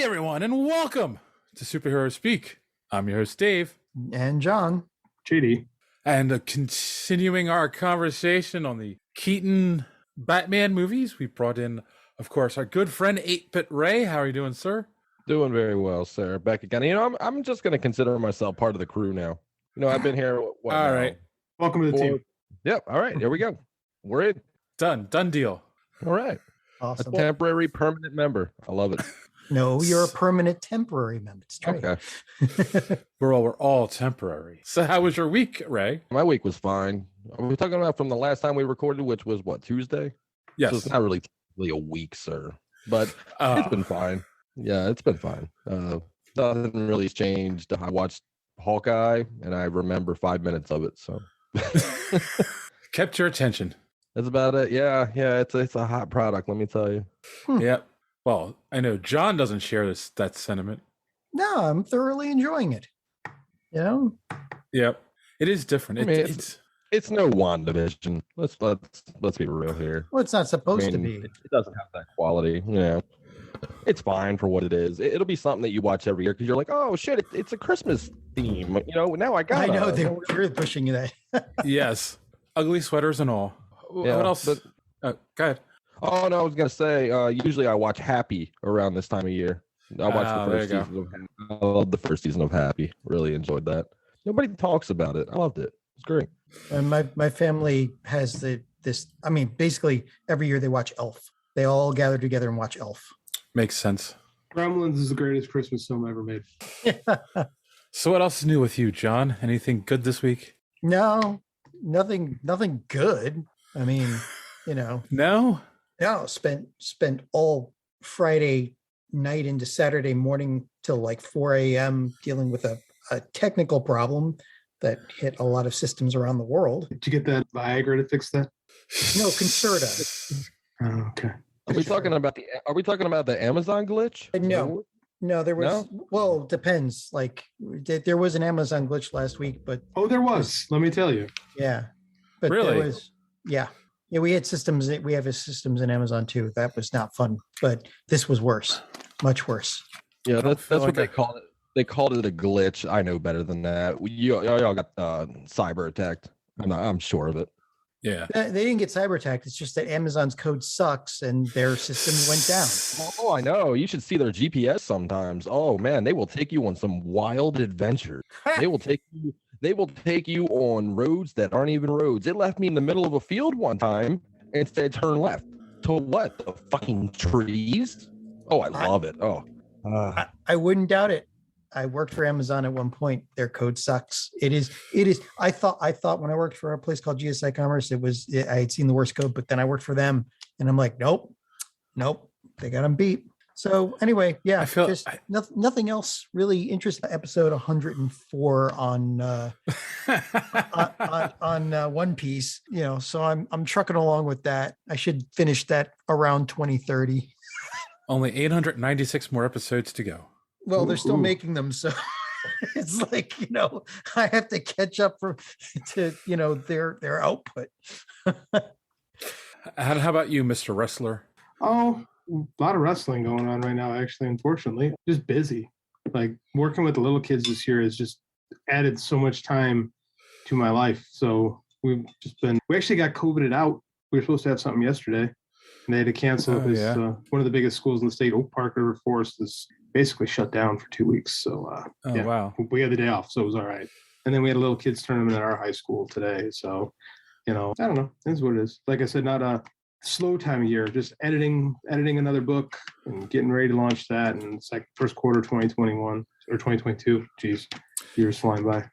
Hey everyone, and welcome to Superhero Speak. I'm your host Dave. And John. JD. And continuing our conversation on the Keaton Batman movies, we brought in, of course, our good friend 8-Bit Ray. How are you doing, sir? Doing very well, sir. Back again. You know, I'm just going to consider myself part of the crew now. You know, I've been here. All right. Welcome to the team. Yep. All right. Here we go. We're in. Done deal. All right. Awesome. A temporary permanent member. I love it. No, you're a permanent temporary member. It's true. Okay. We're all temporary. So how was your week, Ray? My week was fine. Are we talking about from the last time we recorded, which was what, Tuesday? Yes. So it's not really a week, sir. But it's been fine. Yeah, it's been fine. Nothing really changed. I watched Hawkeye and I remember 5 minutes of it. So kept your attention. That's about it. Yeah. It's a hot product, let me tell you. Yep. Well, I know John doesn't share that sentiment. No, I'm thoroughly enjoying it. You know? Yep. It is different. It's no WandaVision. Let's be real here. Well, it's not supposed to be. It doesn't have that quality. You know, it's fine for what it is. It'll be something that you watch every year because you're like, oh shit, it's a Christmas theme. You know, now I got. I know they're really pushing that. Yes, ugly sweaters and all. Yeah, what else? Go ahead. Oh no, I was gonna say. Usually I watch Happy around this time of year. I watched the first season of Happy. I love the first season of Happy. Really enjoyed that. Nobody talks about it. I loved it. It's great. And my family has this. I mean, basically every year they watch Elf. They all gather together and watch Elf. Makes sense. Gremlins is the greatest Christmas film ever made. So what else is new with you, John? Anything good this week? No, nothing good. I mean, you know. No, spent all Friday night into Saturday morning till like 4 a.m. dealing with a technical problem that hit a lot of systems around the world. Did you get that Viagra to fix that? No, Concerta. Oh, okay. Are we talking about the Amazon glitch? No, there was. No? Well, depends. Like there was an Amazon glitch last week, but there was. Let me tell you. Yeah, but really? There was. Yeah. We had systems. We have systems in Amazon too. That was not fun, but this was worse, much worse. Yeah, that's what they called it. They called it a glitch. I know better than that. Y'all got cyber attacked. I'm sure of it. Yeah, they didn't get cyber attacked. It's just that Amazon's code sucks and their systems went down. Oh, I know. You should see their GPS sometimes. Oh man, they will take you on some wild adventures. They will take you on roads that aren't even roads. It left me in the middle of a field one time and said turn left. To what? The fucking trees? Oh, I love it. Oh, I wouldn't doubt it. I worked for Amazon at one point. Their code sucks. It is. I thought when I worked for a place called GSI Commerce, I had seen the worst code, but then I worked for them and I'm like, nope, they got them beat. So anyway, yeah, I feel nothing else really interesting. Episode 104 on One Piece, you know, so I'm trucking along with that. I should finish that around 2030. Only 896 more episodes to go. Well, they're still making them, so it's like, you know, I have to catch up to you know their output. How about you, Mr. Wrestler? Oh, a lot of wrestling going on right now, actually, unfortunately. Just busy. Like working with the little kids this year has just added so much time to my life. So we actually got COVIDed out. We were supposed to have something yesterday and they had to cancel it because one of the biggest schools in the state, Oak Park River Forest, is basically shut down for 2 weeks. So wow. We had the day off, so it was all right. And then we had a little kids tournament at our high school today. So, you know, I don't know. It is what it is. Like I said, not a slow time of year, just editing another book and getting ready to launch that. And it's like first quarter 2021 or 2022. Jeez, years flying by.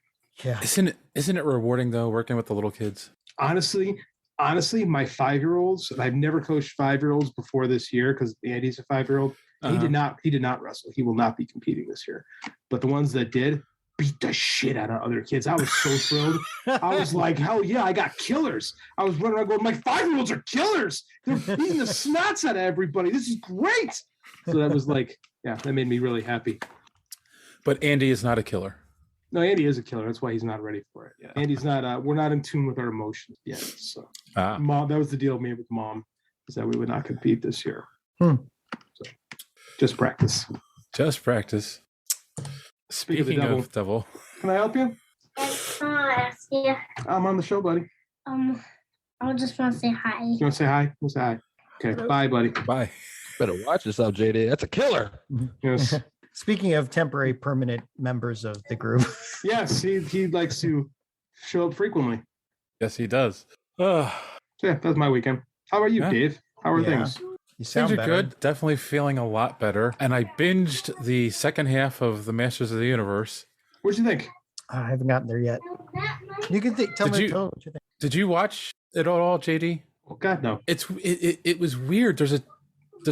Yeah. Isn't it rewarding though, working with the little kids? Honestly, my 5-year-olds, and I've never coached 5-year-olds before this year because Andy's a 5-year-old. He did not wrestle. He will not be competing this year. But the ones that did beat the shit out of other kids. I was so thrilled. I was like, hell yeah, I got killers. I was running around going, my 5-year-olds are killers. They're beating the snots out of everybody. This is great. So that was like, yeah, that made me really happy. But Andy is not a killer. No, Andy is a killer. That's why he's not ready for it. Yeah. Andy's not, we're not in tune with our emotions yet. So Mom, that was the deal made with Mom, is that we would not compete this year. So just practice. Just practice. Speaking of devil. Can I help you? Ask you. I'm on the show, buddy. I just want to say hi. You want to say hi? We'll say hi. Okay, bye, buddy. Bye. Better watch yourself, JD. That's a killer. Yes. Speaking of temporary permanent members of the group. Yes, he likes to show up frequently. Yes, he does. So yeah, that's my weekend. How about you, Yeah. Dave? How are Yeah. things? You sound Things are better. good. Definitely feeling a lot better. And I binged the second half of the Masters of the Universe. What'd you think? I haven't gotten there yet. You can tell Did me you- tell me what you think. Did you watch it at all, JD? Oh God, no. It was weird. There's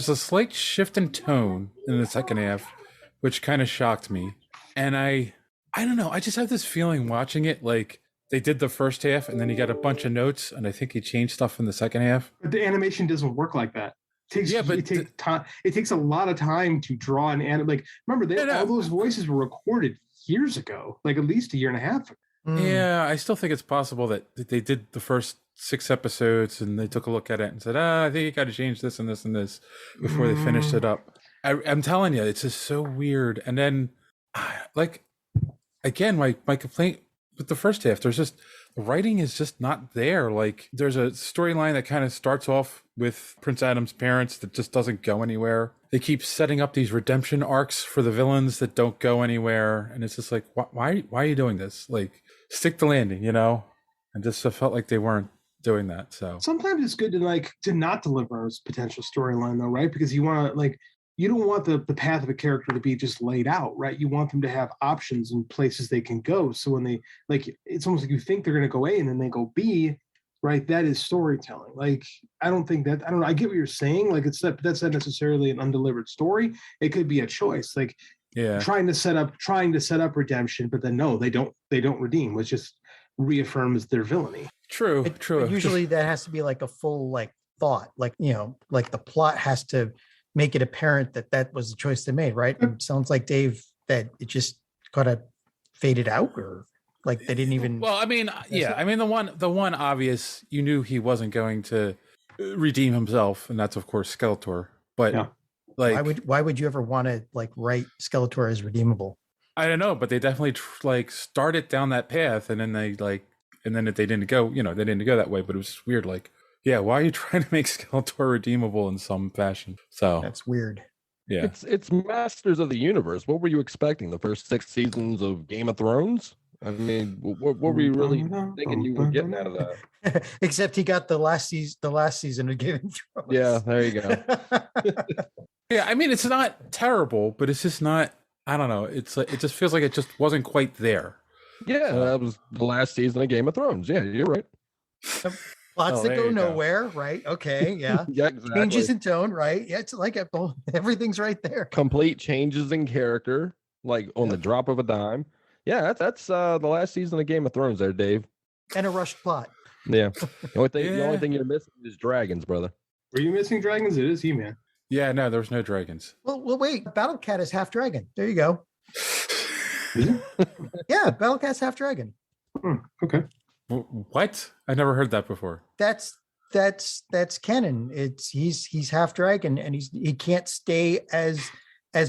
a slight shift in tone in the second half, which kind of shocked me. And I don't know. I just have this feeling watching it like they did the first half and then he got a bunch of notes and I think he changed stuff in the second half. But the animation doesn't work like that. Yeah, but it takes time. It takes a lot of time to draw an anime. Like, remember, all those voices were recorded years ago, like at least a year and a half ago. Yeah, I still think it's possible that they did the first 6 episodes and they took a look at it and said, I think you got to change this and this and this before they finished it up. I'm telling you, it's just so weird. And then, like, again, my complaint with the first half, there's just, the writing is just not there. Like, there's a storyline that kind of starts off with Prince Adam's parents that just doesn't go anywhere. They keep setting up these redemption arcs for the villains that don't go anywhere. And it's just like, why are you doing this? Like, stick the landing, you know? And just felt like they weren't doing that. So Sometimes it's good to not deliver a potential storyline, though, right? Because you want to, like, you don't want the path of a character to be just laid out, right? You want them to have options and places they can go. So when they, like, it's almost like you think they're going to go A and then they go B, right? That is storytelling. Like, I don't know. I get what you're saying. Like, that's not necessarily an undelivered story. It could be a choice. Like, yeah, trying to set up redemption, but then no, they don't redeem, which just reaffirms their villainy. true. But usually that has to be like a full like thought, like, you know, like the plot has to make it apparent that was the choice they made, right? And it sounds like, Dave, that it just kind of faded out, or like they didn't even. Well, I mean, yeah, I mean the one obvious, you knew he wasn't going to redeem himself, and that's of course Skeletor. But Yeah. like, why would you ever want to like write Skeletor as redeemable? I don't know, but they definitely like started down that path, and then they didn't go, you know, they didn't go that way. But it was just weird, like, yeah, why are you trying to make Skeletor redeemable in some fashion? So That's weird. yeah, It's Masters of the Universe. What were you expecting? The first 6 seasons of Game of Thrones? I mean, what were you really thinking you were getting out of that? Except he got the last season of Game of Thrones. Yeah, there you go. yeah. I mean, it's not terrible, but it's just not. I don't know. It's like, it just feels like it just wasn't quite there. Yeah, that was the last season of Game of Thrones. Yeah, you're right. Plots Oh, that there go you go. nowhere, right? Okay, yeah. Yeah, exactly. Changes in tone, right? Yeah, it's like everything's right there. Complete changes in character, like on the drop of a dime. Yeah, that's the last season of Game of Thrones there, Dave. And a rushed plot. Yeah. The only Yeah. thing you're missing is dragons, brother. Were you missing dragons? It is He-Man. Yeah, no, there was no dragons. Well, wait. Battle Cat is half dragon. There you go. Is it? Yeah, Battle Cat's half dragon. Okay. What? I never heard that before. That's canon. He's half dragon, and he can't stay as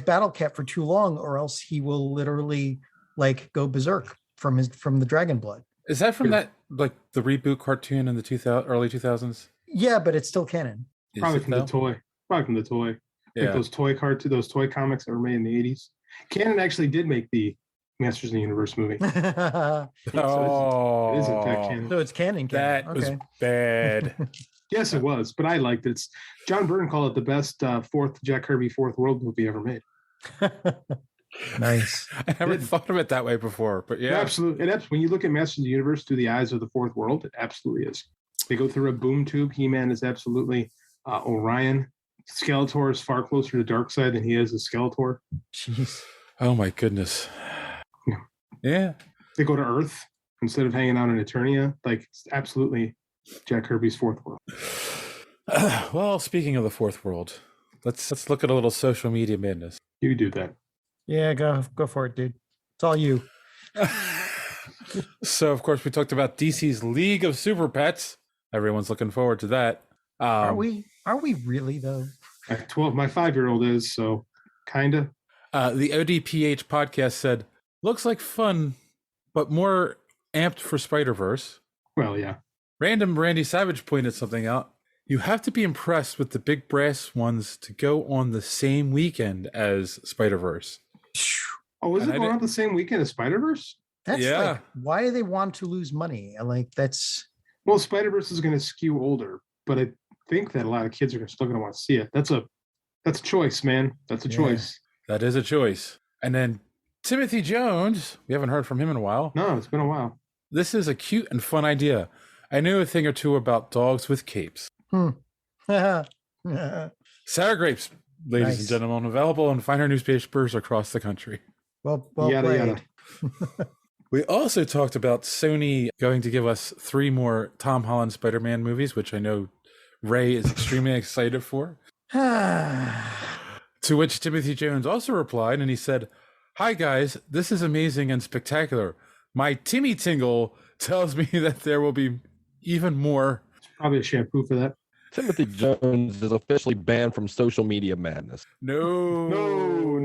Battle Cat for too long, or else he will literally like go berserk from the dragon blood. Is that from that, like, the reboot cartoon in the early 2000s? Yeah, but it's still canon. Is Probably it from though? the toy. Probably from the toy. Yeah. Like those toy comics that were made in the 80s. Canon actually did make the Masters of the Universe movie. So Oh, it is in fact canon. it's canon. that was Okay. bad. Yes, it was, but I liked it. John Byrne called it the best Jack Kirby fourth world movie ever made. Nice. I never Did. thought of it that way before, but yeah. Absolutely. When you look at Masters of the Universe through the eyes of the fourth world, it absolutely is. They go through a boom tube. He-Man is absolutely Orion. Skeletor is far closer to Darkseid than he is to Skeletor. Jeez. Oh my goodness. Yeah. Yeah. They go to Earth instead of hanging out in Eternia. Like, it's absolutely Jack Kirby's fourth world. Well, speaking of the fourth world, let's look at a little social media madness. You do that. Yeah, go for it, dude. It's all you. So, of course, we talked about DC's League of Super Pets. Everyone's looking forward to that. Are we really though? My 5-year-old is, so kind of. The ODPH podcast said, looks like fun, but more amped for Spider-Verse. Well, yeah. Random Randy Savage pointed something out. You have to be impressed with the big brass ones to go on the same weekend as Spider-Verse. Oh, is And it I going did- out the same weekend as Spider-Verse? That's Yeah. like, why do they want to lose money? Like, that's Well, Spider-Verse is going to skew older, but I think that a lot of kids are still going to want to see it. That's a choice, man. That's a Yeah. choice. That is a choice. And then Timothy Jones, we haven't heard from him in a while. No, it's been a while. This is a cute and fun idea. I knew a thing or two about dogs with capes. Sour grapes, ladies Nice. and gentlemen, available in finer newspapers across the country. well Yada, played. yada. We also talked about Sony going to give us 3 more Tom Holland Spider-Man movies, which I know Ray is extremely excited for. To which Timothy Jones also replied, and he said, "Hi guys, this is amazing and spectacular. My Timmy Tingle tells me that there will be even more." Probably a shampoo for that. Timothy Jones is officially banned from social media madness. No. No.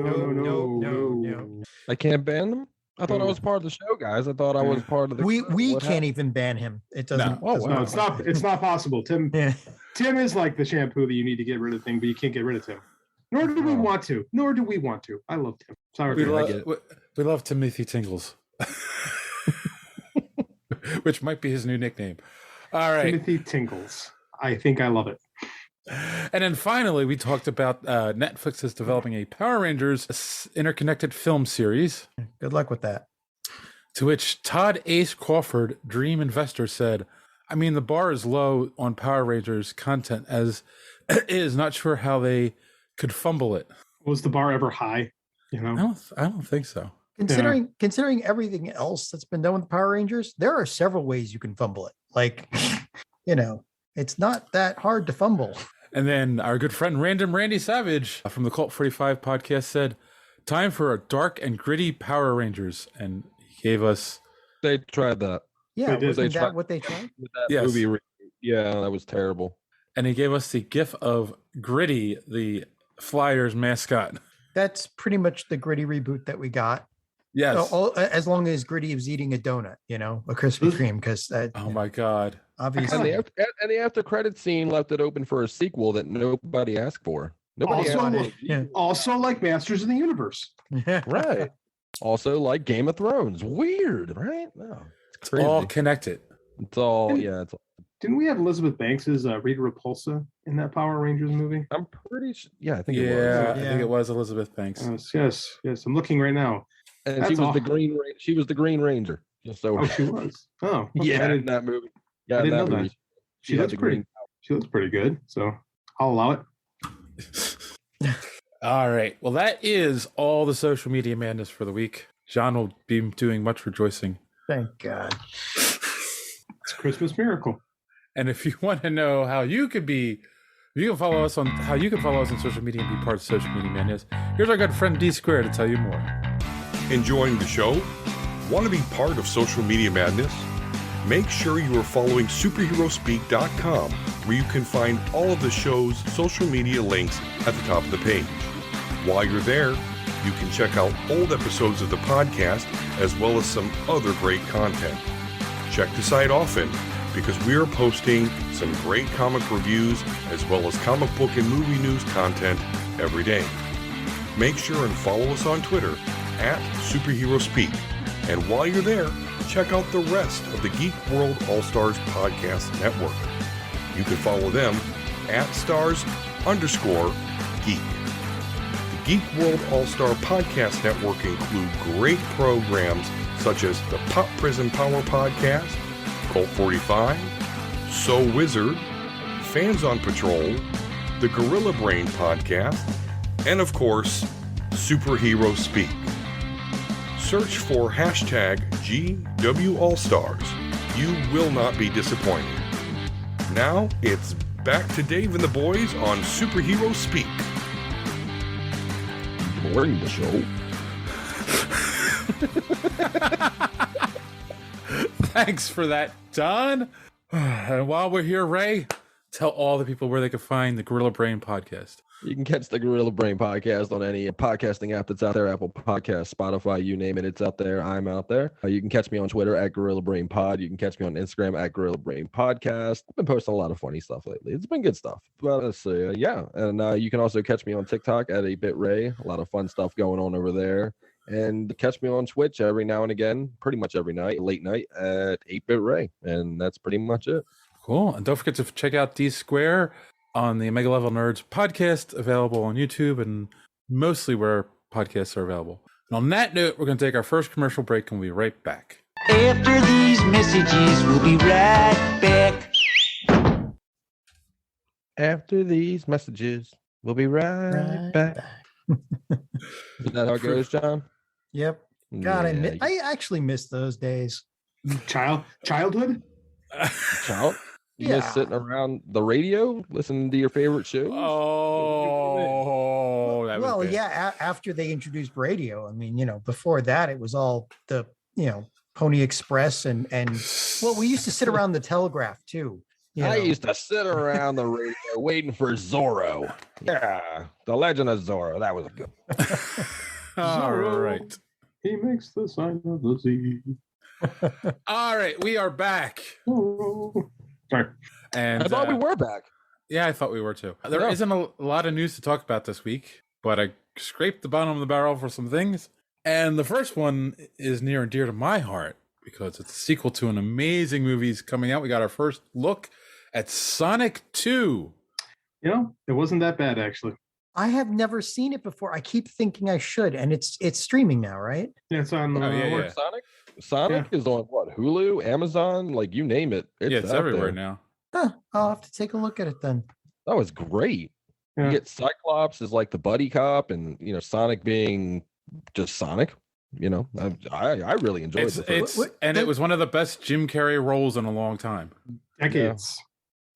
I can't ban them. I thought I was part of the show, guys. I thought I was part of the. We What can't happened? even ban him. It doesn't. Oh, doesn't wow. No, it's not. It's not possible. Tim Yeah. is like the shampoo that you need to get rid of thing, but you can't get rid of Tim. Nor do we Oh. want to. Nor do we want to. I love Tim. Sorry, We, for lo- that. we love Timothy Tingles, which might be his new nickname. All right. Timothy Tinkles. I think I love it. And then finally, we talked about Netflix is developing a Power Rangers interconnected film series, Good luck with that. to which Todd Ace Crawford, Dream Investor, said, I mean, the bar is low on Power Rangers content as it is. Not sure how they could fumble it. Was the bar ever high? You know? I don't think so. Considering everything else that's been done with the Power Rangers, there are several ways you can fumble it. Like, it's not that hard to fumble. And then our good friend Random Randy Savage from the Cult 45 podcast said, time for a dark and gritty Power Rangers. And he gave us, They tried that. Yeah, They did. wasn't They that tried- what they tried? With that Yes. movie. Yeah, that was terrible. and he gave us the gif of Gritty, the Flyers mascot. That's pretty much the Gritty reboot that we got. Yes. As long as Gritty is eating a donut, a Krispy Kreme, because Oh my God. obviously. And the after credit scene left it open for a sequel that nobody asked for. Nobody Also, asked for it. Yeah. Also, like Masters of the Universe. Right. Also, like Game of Thrones. Weird, right? No, it's It's crazy. all connected. It's all, yeah. It's. Didn't we have Elizabeth Banks's Rita Repulsa in that Power Rangers movie? I'm pretty sure. Yeah, I think it was. Yeah, I Yeah. think it was Elizabeth Banks. Yes. I'm looking right now. And That's she was the awful. Green. She was the Green Ranger. Just so. Oh, she was. Oh, okay. yeah, I in didn't, that movie. I Yeah, in didn't that know movie. that. She had looks the pretty. green. She looks pretty good. So I'll allow it. All right. Well, that is all the social media madness for the week. John will be doing much rejoicing. Thank God. It's a Christmas miracle. And if you want to know how you could be, you can follow us on how you can follow us on social media and be part of social media madness. Here's our good friend D Square to tell you more. Enjoying the show? Want to be part of social media madness? Make sure you are following superheroespeak.com, where you can find all of the show's social media links at the top of the page. While you're there, you can check out old episodes of the podcast as well as some other great content. Check the site often because we are posting some great comic reviews as well as comic book and movie news content every day. Make sure and follow us on Twitter at SuperheroSpeak. And while you're there, check out the rest of the Geek World All-Stars Podcast Network. You can follow them at stars_geek. The Geek World All-Star Podcast Network include great programs such as the Pop Prison Power Podcast, Cult 45, So Wizard, Fans on Patrol, the Gorilla Brain Podcast, and of course, Superhero Speak. Search for hashtag GWAllStars. You will not be disappointed. Now it's back to Dave and the boys on Superhero Speak. Boring the show. Thanks for that, Don. And while we're here, Ray, tell all the people where they can find the Gorilla Brain podcast. You can catch the Gorilla Brain podcast on any podcasting app that's out there, Apple Podcasts, Spotify, you name it, it's out there. I'm out there. You can catch me on Twitter at Gorilla Brain Pod. You can catch me on Instagram at Gorilla Brain Podcast. I've been posting a lot of funny stuff lately. It's been good stuff. But yeah, and you can also catch me on TikTok at 8-Bit Ray. A lot of fun stuff going on over there. And catch me on Twitch every now and again, pretty much every night, late night at 8-Bit Ray. And that's pretty much it. Cool. And don't forget to check out D Square on the Mega Level Nerds podcast, available on YouTube and mostly where podcasts are available. And on that note, we're going to take our first commercial break and we'll be right back. After these messages, we'll be right back. After these messages, we'll be right back. Is that how it goes, John? Yep. God, Yeah, I actually miss those days. Childhood? child. You Yeah. just sitting around the radio listening to your favorite shows. Oh, that was Well, good. yeah, after they introduced radio. I mean, before that, it was all the, Pony Express and well, we used to sit around the telegraph too. I used to sit around the radio waiting for Zorro. Yeah, the Legend of Zorro. That was a good. All Zorro. right. He makes the sign of the Z. All right. We are back. Oh. Sorry. And I thought we were back. Yeah, I thought we were too. There Yeah. isn't a lot of news to talk about this week, but I scraped the bottom of the barrel for some things. And the first one is near and dear to my heart because it's a sequel to an amazing movie coming out. We got our first look at Sonic 2. It wasn't that bad actually. I have never seen it before. I keep thinking I should, and it's streaming now, right? Yeah, it's on. Oh, yeah, yeah. Sonic is on what? Hulu, Amazon, like you name it. It's out everywhere there. now. Huh, I'll have to take a look at it then. That was great. Yeah. You get Cyclops as like the buddy cop, and Sonic being just Sonic. I really enjoyed It's, it. it's and it was one of the best Jim Carrey roles in a long time. Decades.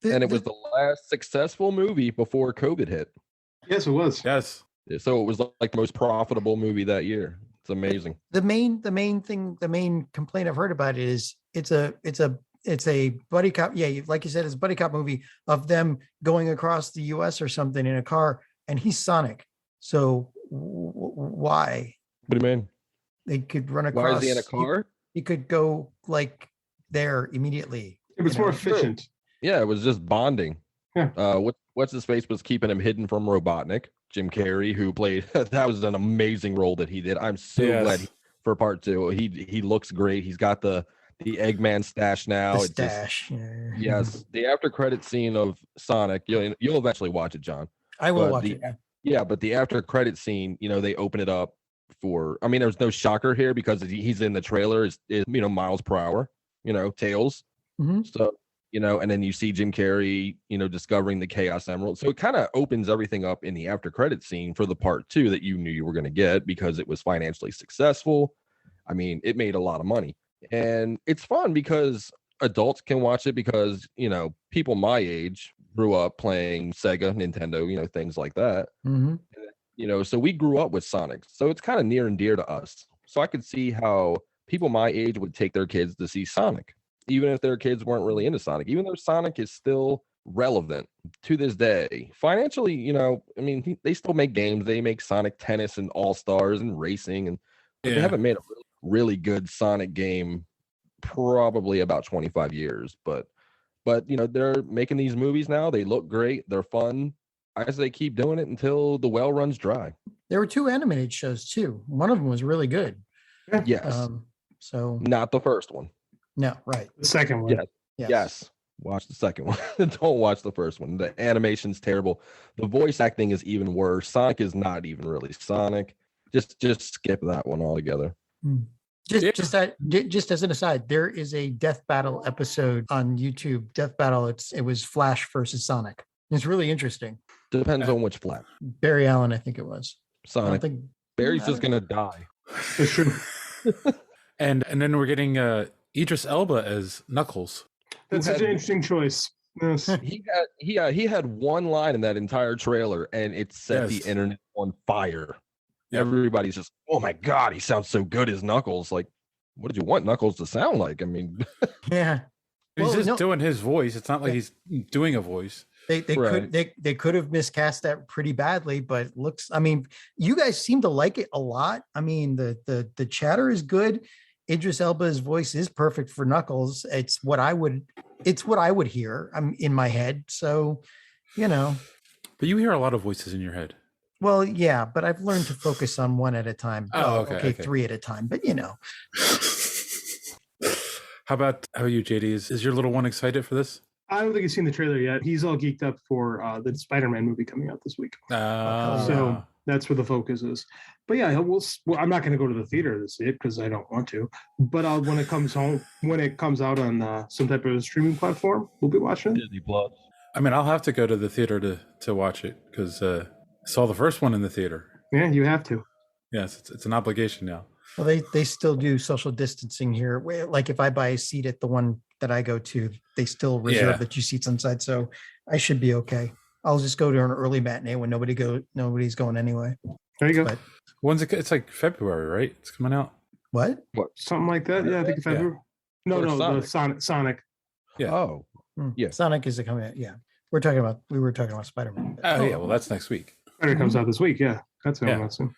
And it was the last successful movie before COVID hit. Yes, it was. Yes. So it was like the most profitable movie that year. It's amazing. the main complaint I've heard about it is it's a buddy cop. Yeah, like you said, it's a buddy cop movie of them going across the US or something in a car, and he's Sonic. So why? What do you mean? They could run across. Why is he in a car? He could go like there immediately. It was You more know, efficient. Yeah, it was just bonding. Yeah. What's his face was keeping him hidden from Robotnik. Jim Carrey, who played that was an amazing role that he did. I'm so glad for part 2. He looks great. He's got the Eggman stash now. The It's just- stash. yes, the after credit scene of Sonic. You'll eventually watch it, John. I will But watch the- it. Yeah. Yeah, but the after credit scene, they open it up for. I mean, there's no shocker here because he's in the trailer. Is miles per hour. Tails. Mhm. So and then you see Jim Carrey, discovering the Chaos Emerald. So it kind of opens everything up in the after credit scene for the part 2 that you knew you were going to get because it was financially successful. I mean, it made a lot of money, and it's fun because adults can watch it because people my age grew up playing Sega, Nintendo, things like that. Mhm. So we grew up with Sonic, so it's kind of near and dear to us. So I could see how people my age would take their kids to see Sonic, even if their kids weren't really into Sonic, even though Sonic is still relevant to this day. Financially, I mean, they still make games. They make Sonic Tennis and All Stars and racing, but they haven't made a really good Sonic game probably about 25 years. But they're making these movies now. They look great. They're fun. I say keep doing it until the well runs dry. There were 2 animated shows too. One of them was really good. Yes. So Not the first one. no, right. The second one. Yeah. Yes. Watch the second one. Don't watch the first one. The animation's terrible. The voice acting is even worse. Sonic is not even really Sonic. Just skip that one altogether. Just as an aside, there is a Death Battle episode on YouTube. Death Battle. It was Flash versus Sonic. It's really interesting. Depends on which Flash. Barry Allen, I think it was. I don't Sonic. think Barry's I just don't- gonna die. It's true. And then we're getting Idris Elba as Knuckles. That's such an interesting choice. Yes. He had one line in that entire trailer, and it set Yes. the internet on fire. Yep. Everybody's just, oh my god, he sounds so good as Knuckles. Like, what did you want Knuckles to sound like? I mean, Yeah. He's Well, just no- doing his voice. It's not like he's doing a voice. Right. They could have miscast that pretty badly, but looks, I mean, you guys seem to like it a lot. I mean, the chatter is good. Idris Elba's voice is perfect for Knuckles. It's what I would hear. I'm in my head. So, you know, But you hear a lot of voices in your head. well, yeah, but I've learned to focus on one at a time. Oh, Well, okay. three at a time, but you know. How about you, JD? Is your little one excited for this? I don't think he's seen the trailer yet. He's all geeked up for the Spider-Man movie coming out this week. So that's where the focus is. But yeah, well, I'm not going to go to the theater to see it because I don't want to. But when it comes out on some type of streaming platform, we'll be watching it. Disney Plus. I mean, I'll have to go to the theater to watch it because I saw the first one in the theater. Yeah, you have to. Yes, it's an obligation now. Well, they still do social distancing here. Like if I buy a seat at the one that I go to, they still reserve the 2 seats inside. So I should be okay. I'll just go to an early matinee when nobody's going anyway. There you go. But When's it? It's like February, right? It's coming out. what? Something like that. Yeah, I think February. No, Or the Sonic. Yeah. Oh, Yeah. Sonic is coming out. Yeah. We were talking about Spider-Man. Oh yeah. Well, that's next week. Spider comes out this week. Yeah, that's what I'm asking.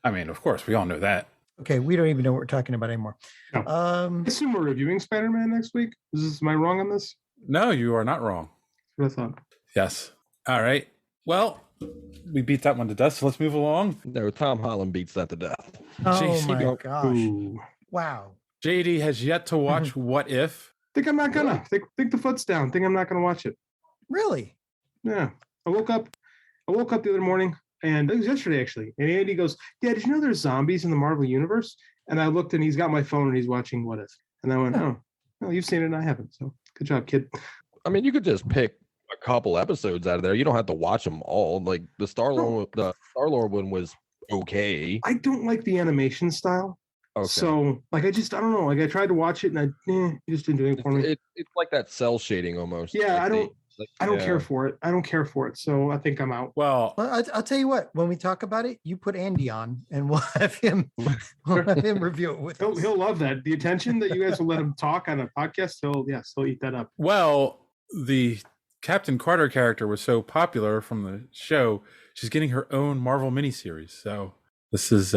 I mean, of course, we all know that. Okay, we don't even know what we're talking about anymore. No. I assume we're reviewing Spider-Man next week. Am I wrong on this? No, you are not wrong. That's what I thought. Yes. All right. Well, we beat that one to death. So let's move along. no, Tom Holland beats that to death. Oh Jeez, my you gosh. Ooh. Wow. JD has yet to watch What If. Think I'm not gonna. Think the foot's down. Think I'm not gonna watch it. Really? Yeah. I woke up the other morning, and it was yesterday actually. And Andy goes, "Yeah, did you know there's zombies in the Marvel universe?" And I looked, and he's got my phone, and he's watching What If. And I went, "Oh, well, you've seen it, and I haven't. So good job, kid." I mean, you could just pick a couple episodes out of there. You don't have to watch them all. Like the Star-Lord one was okay. I don't like the animation style. Okay. So, like, I don't know. Like, I tried to watch it, and it just didn't do anything for me. It's like that cell shading almost. Yeah, Like I don't care for it. I don't care for it. So I think I'm out. Well, I'll tell you what, when we talk about it, you put Andy on and we'll have him review it with us. He'll love that. The attention that you guys will let him talk on a podcast, he'll eat that up. well, the Captain Carter character was so popular from the show. She's getting her own Marvel miniseries. So this is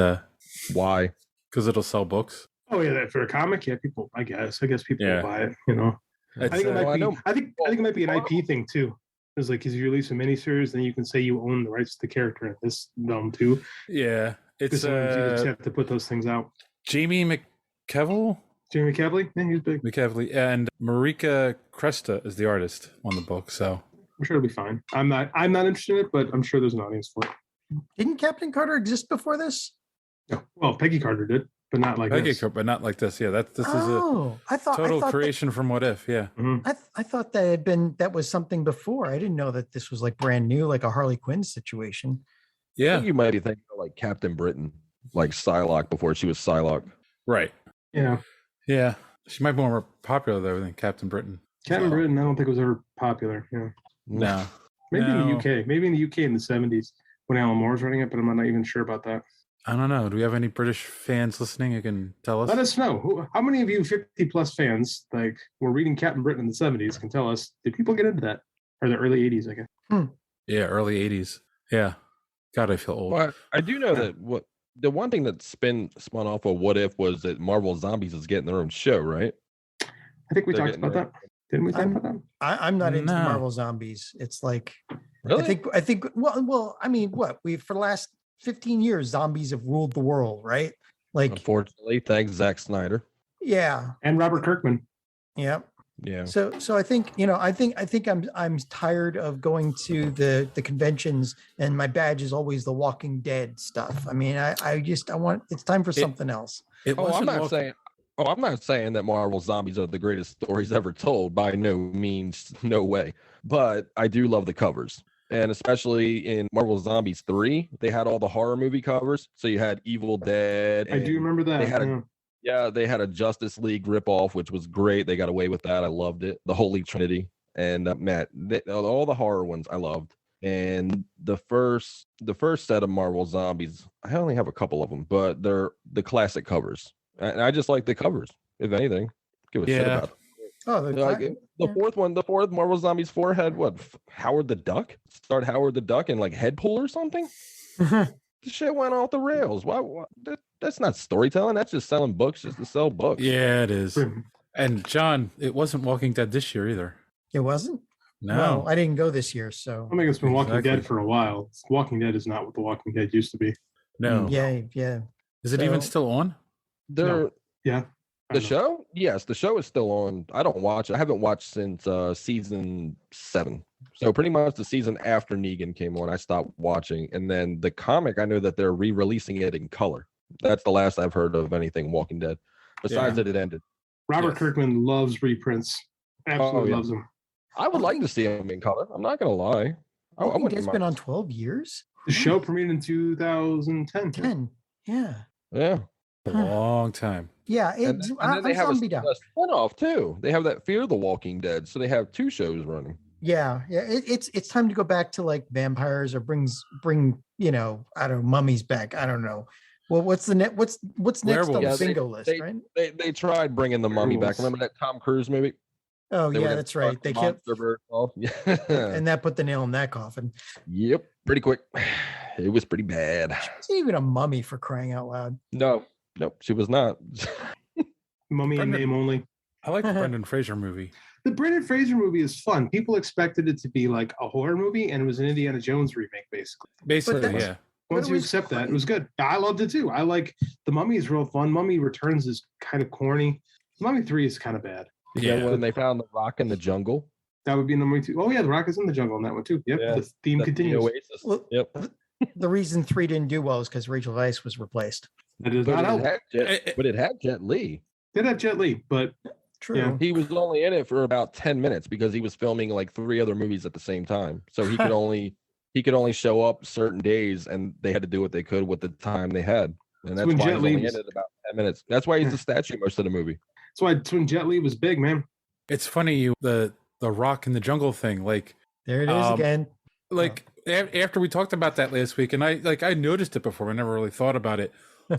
why? because it'll sell books. Oh yeah, for a comic, yeah, people. I guess people will buy it. You know, It's, I think it might be. I know- I think it might be an IP thing too. It's like, because you release a miniseries, then you can say you own the rights to the character in this film too. yeah, it's Sometimes you just have to put those things out. Jamie McKeville, Jamie Cabley, yeah, he's big. McKevely, and Marika Cresta is the artist on the book. So I'm sure it'll be fine. I'm not interested in it, but I'm sure there's an audience for it. Didn't Captain Carter exist before this? Yeah. Well, Peggy Carter did, but not like this. but not like this. Yeah, this is a I thought total that- creation from What If. Yeah. Mhm. I thought that was something before. I didn't know that this was like brand new, like a Harley Quinn situation. I Yeah. think you might be thinking of like Captain Britain, like Psylocke before she was Psylocke. Right. Yeah. Yeah. She might be more popular though than Captain Britain. Captain So, Britain, I don't think was ever popular. Yeah. No. Maybe in the No. UK. Maybe in the UK in the 70s when Alan Moore was running it, but I'm not even sure about that. I don't know. Do we have any British fans listening who can tell us? Let us know. How many of you 50 plus fans like were reading Captain Britain in the 70s can tell us, did people get into that? Or the early 80s, I guess. Yeah, early 80s. Yeah. God, I feel old. Well, I do know that the one thing that spun off of What If was that Marvel Zombies is getting their own show, right? I think we They're talked getting about that. Didn't we talk about that? I'm not into No. Marvel zombies. It's like Really? I think well, I mean, what for the last 15 years, zombies have ruled the world, right? Like, Unfortunately, thanks Zack Snyder. yeah, And Robert Kirkman. yeah. Yeah. So I think I think I'm tired of going to the conventions and my badge is always the Walking Dead stuff. I mean, I want it's time for something else. It Oh, I'm wasn't not saying. Oh, I'm not saying that Marvel Zombies are the greatest stories ever told. By no means, no way. But I do love the covers, and especially in Marvel Zombies 3, they had all the horror movie covers. So you had Evil Dead. I do and remember that. They had yeah. they had a Justice League ripoff, which was great. They got away with that. I loved it. The Holy Trinity, and Matt, all the horror ones I loved. And the first set of Marvel Zombies, I only have a couple of them, but they're the classic covers. And I just like the covers, if anything. Give a shit Yeah. about it. Oh, the Like cla- the yeah. fourth one, the fourth Marvel Zombies 4 had what? Howard the Duck? Start Howard the Duck and like head pull or something? The shit went off the rails. Why that's not storytelling. That's just selling books just to sell books. Yeah, it is. And John, it wasn't Walking Dead this year either. It wasn't. No. Well, I didn't go this year, so I think it's been Walking Exactly. Dead for a while. Walking Dead is not what The Walking Dead used to be. No. yeah. Is it even So- still on? They're Yeah. I the know. show? Yes, the show is still on. I don't watch it. I haven't watched since season 7. So pretty much the season after Negan came on, I stopped watching. And then the comic, I know that they're re-releasing it in color. That's the last I've heard of anything Walking Dead. Besides Yeah. that, it ended. Robert Yes. Kirkman loves reprints. Absolutely yeah. loves them. I would like to see him in color. I'm not gonna lie. I Walking wouldn't Dead's mind. been on 12 years. The show premiered in 2010. 10. Yeah. Yeah. A Huh. long time. Yeah. And It's then, and then I'm they have zombied out. a spinoff too. They have that Fear the Walking Dead. So they have 2 shows running. Yeah. It's time to go back to like vampires or bring I don't know, mummies back. I don't know. Well, what's next on Werewolves. the Yeah, bingo list, they- right? They tried bringing the mummy back. Werewolves. Remember that Tom Cruise movie? Oh They were yeah, gonna that's right. suck They the kept monster bird off. Yeah. and that put the nail in that coffin. Yep. Pretty quick. It was pretty bad. She wasn't even a mummy for crying out loud. No. Nope. She was not. Mummy in Brendan- name only. I like the Brendan Fraser movie. The Brendan Fraser movie is fun. People expected it to be like a horror movie, and it was an Indiana Jones remake, basically. Basically, that was- yeah. Once it you was accept that, fun. it was good. I loved it too. I like The Mummy is real fun. Mummy Returns is kind of corny. Mummy 3 is kind of bad. Yeah. Yeah. When they found the rock in the jungle. That would be number 2. Oh yeah, The Rock is in the jungle in that one too. Yep. Yeah, The theme That's the continues. Oasis. Well, Yep. The reason 3 didn't do well is because Rachel Weisz was replaced. That does But not it, help. had Jet, Eh, eh. but it had Jet Li. Did have Jet Li, but True. Yeah. He was only in it for about 10 minutes because he was filming like 3 other movies at the same time. So he could only show up certain days, and they had to do what they could with the time they had. And that's when why Jet he's Li only was- in it about 10 minutes. That's why he's a statue most of the movie. that's when Jet Li was big, man. It's funny the rock in the jungle thing. Like There it is again. after we talked about that last week, and I noticed it before. I never really thought about it.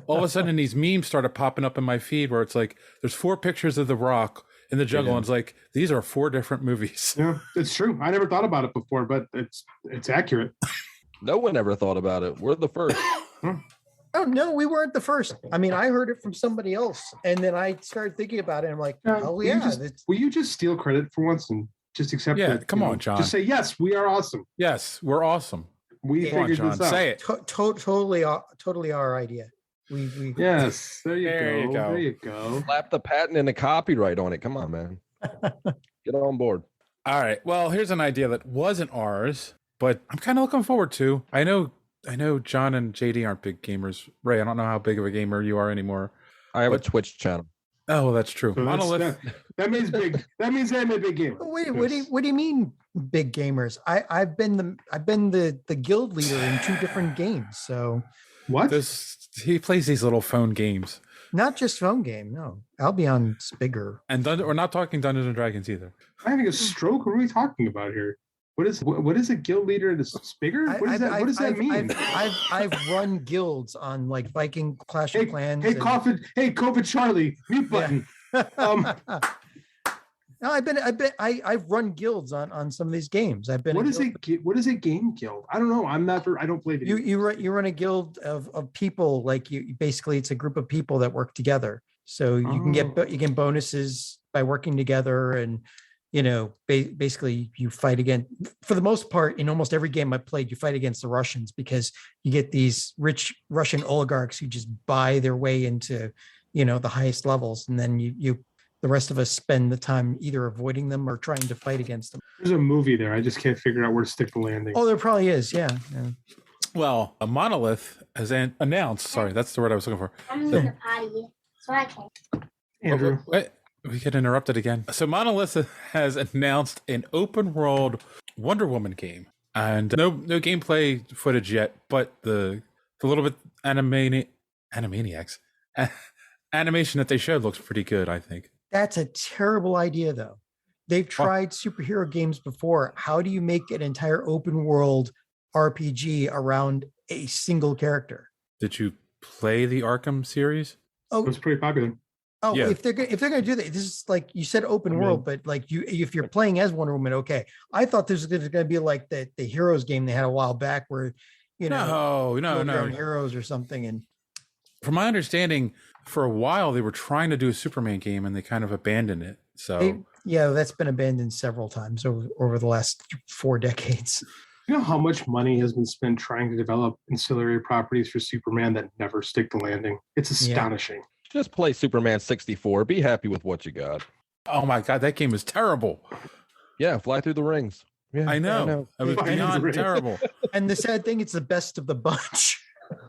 All of a sudden, these memes started popping up in my feed where it's like there's 4 pictures of the rock in the jungle, Yeah. and it's like these are 4 different movies. Yeah, it's true. I never thought about it before, but it's accurate. No one ever thought about it. We're the first. Oh no, we weren't the first. I mean, I heard it from somebody else, and then I started thinking about it. And I'm like, oh will you yeah, just- that's- Will you just steal credit for once and just accept Yeah, that? come you on, know, John. Just say yes. We are awesome. Yes, we're awesome. We Come on, figured John, this out. say it. totally our idea. We Yes, there you There you go. go. There you go. Slap the patent and the copyright on it. Come on, man. Get on board. All right. Well, here's an idea that wasn't ours, but I'm kind of looking forward to. I know John and JD aren't big gamers. Ray, I don't know how big of a gamer you are anymore. I have a But- Twitch channel. Oh, well, that's true. So that's- Monolith. that means big. That means I'm a big gamer. Wait, Yes. what do you mean big gamers? I've been the guild leader in 2 different games. So What? He plays these little phone games, not just phone game. No, Albion's bigger. and we're not talking Dungeons and Dragons either. I'm having a stroke. What are we talking about here? What is a guild leader that's bigger? What does that mean? I've run guilds on like Viking Clash Hey, of Clans. hey, and- COVID Charlie, mute button. Um, No, I've run guilds on some of these games. I've been. what a is guild- what is a game guild? I don't know. I don't play video. You run a guild of people, like you basically it's a group of people that work together. So you can Oh. you get bonuses by working together, and basically you fight against, for the most part, in almost every game I played, you fight against the Russians because you get these rich Russian oligarchs who just buy their way into the highest levels, and then the rest of us spend the time either avoiding them or trying to fight against them. There's a movie there. I just can't figure out where to stick the landing. Oh, there probably is. Yeah. Well, a Monolith has announced. Sorry, that's the word I was looking for. I'm in the potty, so I can't. Andrew, Wait, we get interrupted again. So Monolith has announced an open world Wonder Woman game, and no gameplay footage yet, but the little bit Animaniacs animation that they showed looks pretty good, I think. That's a terrible idea, though. They've tried superhero games before. How do you make an entire open world RPG around a single character? Did you play the Arkham series? it was pretty popular. Oh, Yeah. if they're gonna do that, this is like you said, open world, but like if you're playing as Wonder Woman, okay. I thought this was gonna be like the Heroes game they had a while back, where you know, No. build your own heroes or something. And From my understanding, for a while they were trying to do a Superman game and they kind of abandoned it. So that's been abandoned several times over the last 4 decades. You know how much money has been spent trying to develop ancillary properties for Superman that never stick the landing? It's astonishing. Just play Superman 64. Be happy with what you got. oh my god, that game was terrible. Yeah, fly through the rings. Yeah, I know. It was Fine. beyond terrible. And the sad thing, it's the best of the bunch,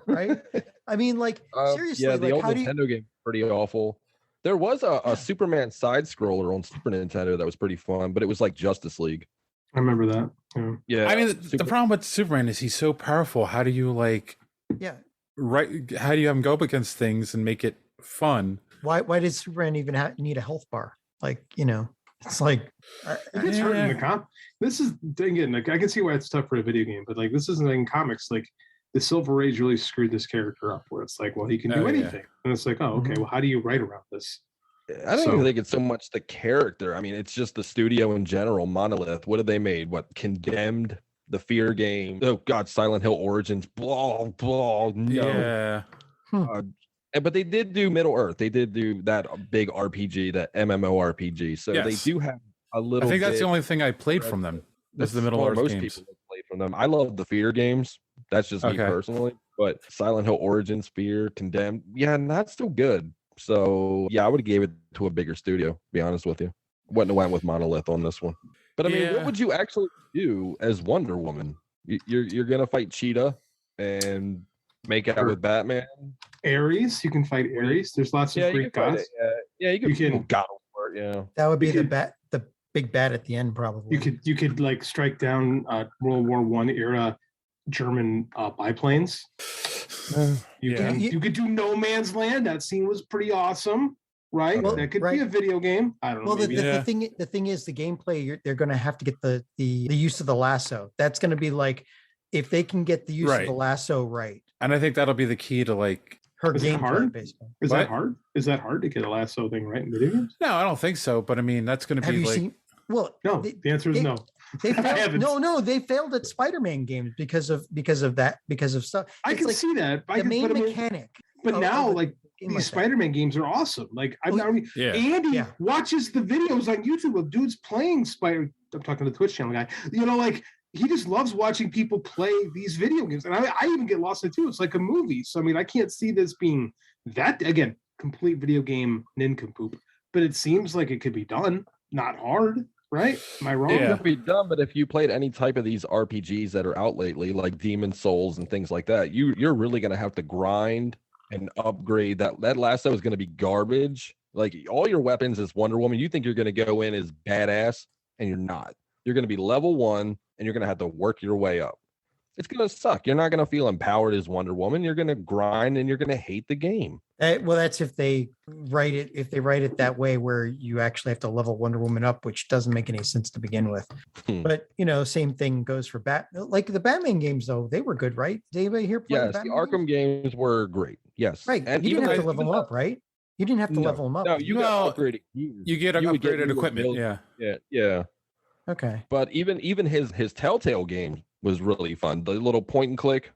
right? I mean, like seriously, yeah, the like old how do you? Nintendo game pretty awful. There was a Superman side scroller on Super Nintendo that was pretty fun, but it was like Justice League. I remember that. Yeah. Yeah, I mean, the problem with Superman is he's so powerful. How do you like Yeah. how do you have him go up against things and make it fun? Why did Superman even need a health bar? Like, it's like It gets hurt in the comp. This is again, like I can see why it's tough for a video game, but like this isn't in comics. Like the Silver Age really screwed this character up, where it's like, well, he can do anything, and it's like, oh, okay, well, how do you write around this? I don't even think it's so much the character. I mean, it's just the studio in general. Monolith. What have they made? What Condemned, the Fear game? Oh God, Silent Hill Origins. Blah blah. No. Yeah. But they did do Middle Earth. They did do that big RPG, that MMORPG. So they Yes. do have a little. I think that's the bit- only thing I played from them. Was the That's Middle what Earth most games. people have played from them. I love the Fear games. That's just me Okay. personally. But Silent Hill Origins, Fear, Condemned, yeah, not still good. So yeah, I would have gave it to a bigger studio. To be honest with you, wouldn't have went with Monolith on this one. But I mean, Yeah. what would you actually do as Wonder Woman? You're gonna fight Cheetah and make out with Batman. Ares, you can fight Ares. There's lots of Yeah, you Greek can fight gods. it. Yeah, you You can- can God over it. Yeah. that would be You the big bat at the end, probably. You could like strike down World War I era German biplanes. You could do No Man's Land. That scene was pretty awesome, right? Well, that could right. be a video game. I don't know. Well, Maybe. the thing is the gameplay. They're going to have to get the use of the lasso. That's going to be like if they can get the use of Right. the lasso right. And I think that'll be the key to like. Her Is it gameplay, hard? basically. Is What? that hard? Is that hard to get a lasso thing right in video games? No, I don't think so. But I mean, that's going to Have be you like. seen? Well, No. they, The answer is they- no. they I failed. haven't. No, they failed at Spider-Man games because of stuff. I It's can like see that. the main but I mean, mechanic. but of now, a like game these like that. Spider-Man games are awesome. Like I Oh, mean, Yeah. Andy Yeah. watches the videos on YouTube of dudes playing Spider. I'm talking to the Twitch channel guy. Like he just loves watching people play these video games, and I even get lost in it too. It's like a movie. So I mean, I can't see this being that again complete video game nincompoop. But it seems like it could be done. Not hard, right? Am I wrong? It Yeah. could be done, but if you played any type of these RPGs that are out lately, like Demon Souls and things like that, you're really gonna have to grind and upgrade. That lasso is gonna be garbage. Like all your weapons as Wonder Woman, you think you're gonna go in as badass, and you're not. You're gonna be level 1, and you're gonna have to work your way up. It's gonna suck. You're not gonna feel empowered as Wonder Woman. You're gonna grind, and you're gonna hate the game. Well, that's if they write it. If they write it that way, where you actually have to level Wonder Woman up, which doesn't make any sense to begin with. But same thing goes for Like the Batman games, though, they were good, right? Did anybody here play Yes, the Batman Arkham games were great. Yes, Right. and You even didn't have to the- level them up, right? You didn't have to No. level them up. No, you Well, got upgraded. gear. You get You would get upgraded new equipment. abilities. Yeah. Yeah. Okay. But even his Telltale game was really fun. The little point and click,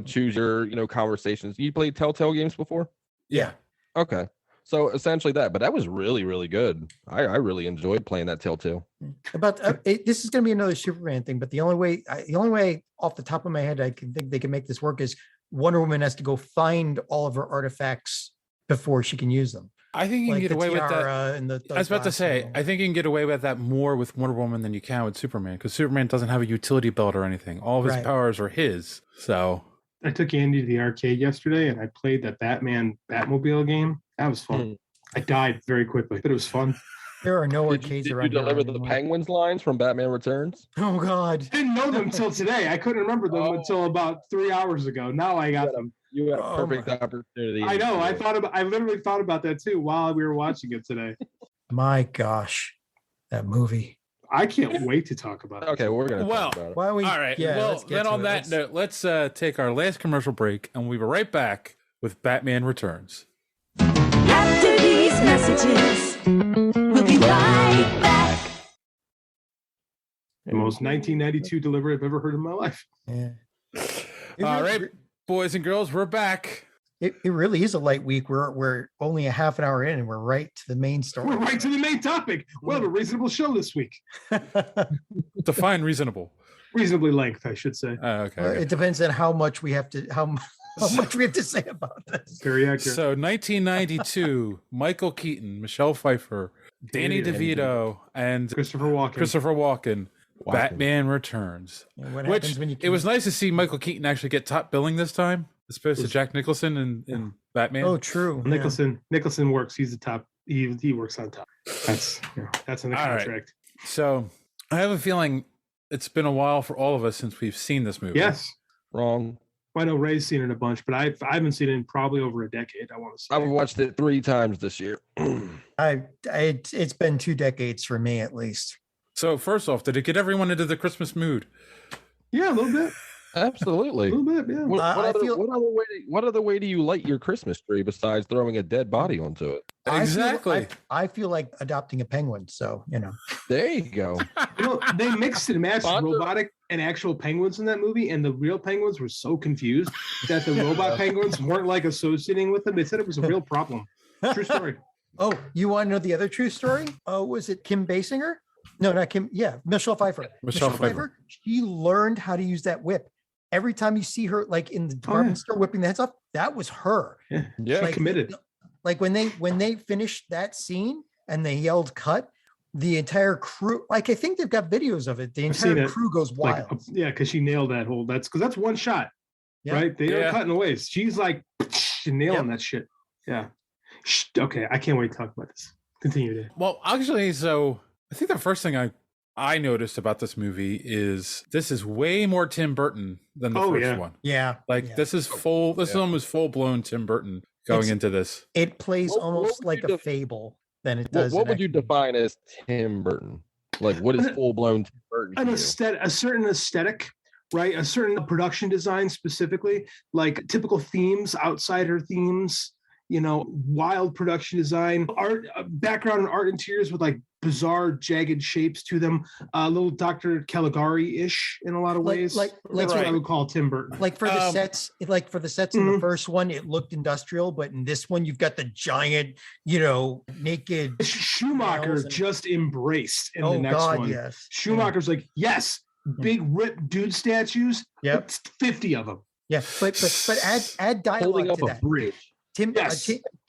choose your conversations. You played Telltale games before? Yeah. Okay. So essentially that, but that was really, really good. I really enjoyed playing that Telltale. About this is going to be another Superman thing, but the only way off the top of my head I can think they can make this work is Wonder Woman has to go find all of her artifacts before she can use them. I think you can Like get the away with that. tiara and the I was about to say, lasso. I think you can get away with that more with Wonder Woman than you can with Superman, because Superman doesn't have a utility belt or anything. All of his Right. powers are his. So I took Andy to the arcade yesterday and I played that Batman Batmobile game. That was fun. I died very quickly, but it was fun. There are no Did arcades you around here deliver the anymore. Penguins lines from Batman Returns? Oh God. Didn't know them until today. I couldn't remember them Oh. until about 3 hours ago. Now I got them. You had a Oh perfect opportunity. I know. I literally thought about that too while we were watching it today. My gosh, that movie. I can't wait to talk about it. Okay, we're gonna Well, talk about it. Why don't we? all right. Yeah. Well, let's get then to on it. that note, let's take our last commercial break, and we'll be right back with Batman Returns. After these these messages. We'll be right back. The most 1992 delivery I've ever heard in my life. Yeah. All right, boys and girls, we're back. It really is a light week. We're only a half an hour in and we're right to the main story. We're right to the main topic. We'll have a reasonable show this week. Define reasonable. Reasonably length, I should say. Okay. Well, it depends on how much we have to much we have to say about this. Very accurate. So 1992, Michael Keaton, Michelle Pfeiffer, Danny DeVito, and Christopher Walken. Batman Returns. And what Which happens when you it was nice to see Michael Keaton actually get top billing this time, as opposed to Jack Nicholson in Batman. Oh, true. Nicholson works. He's the top. He works on top. That's in the All right. contract. So I have a feeling it's been a while for all of us since we've seen this movie. Yes. Wrong. I know Ray's seen it a bunch, but I haven't seen it in probably over a decade. I want to say. I've watched it 3 times this year. It's been 2 decades for me at least. So first off, did it get everyone into the Christmas mood? Yeah, a little bit. Absolutely. A little bit, yeah. What other way do you light your Christmas tree besides throwing a dead body onto it? Exactly. I feel like adopting a penguin. So, There you go. They mixed and matched robotic and actual penguins in that movie, and the real penguins were so confused that the robot penguins weren't like associating with them. They said it was a real problem. True story. Oh, you want to know the other true story? Oh, was it Kim Basinger? No, not Kim. Yeah, Michelle Pfeiffer. Michelle Pfeiffer. She learned how to use that whip. Every time you see her, like in the department store whipping the heads off, that was her. Yeah, like, committed. Like when they finished that scene and they yelled "cut," the entire crew. Like I think they've got videos of it. The entire crew goes wild. Because she nailed that whole. That's one shot, right? They are cutting away. She's like nailing that shit. Yeah. Okay, I can't wait to talk about this. Continue to. Well, actually, so I think the first thing I noticed about this movie is this is way more Tim Burton than the first one. Yeah. This is full. This is almost full blown Tim Burton going into this. It plays almost like a fable than it does. What would you define as Tim Burton? Like, what is full blown Tim Burton? A certain aesthetic, right? A certain production design specifically, like typical themes, outsider themes. Wild production design, art, background and art interiors with like bizarre jagged shapes to them, a little Dr. Caligari-ish in a lot of ways. That's what I would call Tim Burton. Like for the sets, in the first one, it looked industrial, but in this one, you've got the giant, naked. Schumacher just embraced in the next one. Yes. Schumacher's like, yes, big ripped dude statues. Yep, 50 of them. Yeah, but add dialogue to that. Bridge.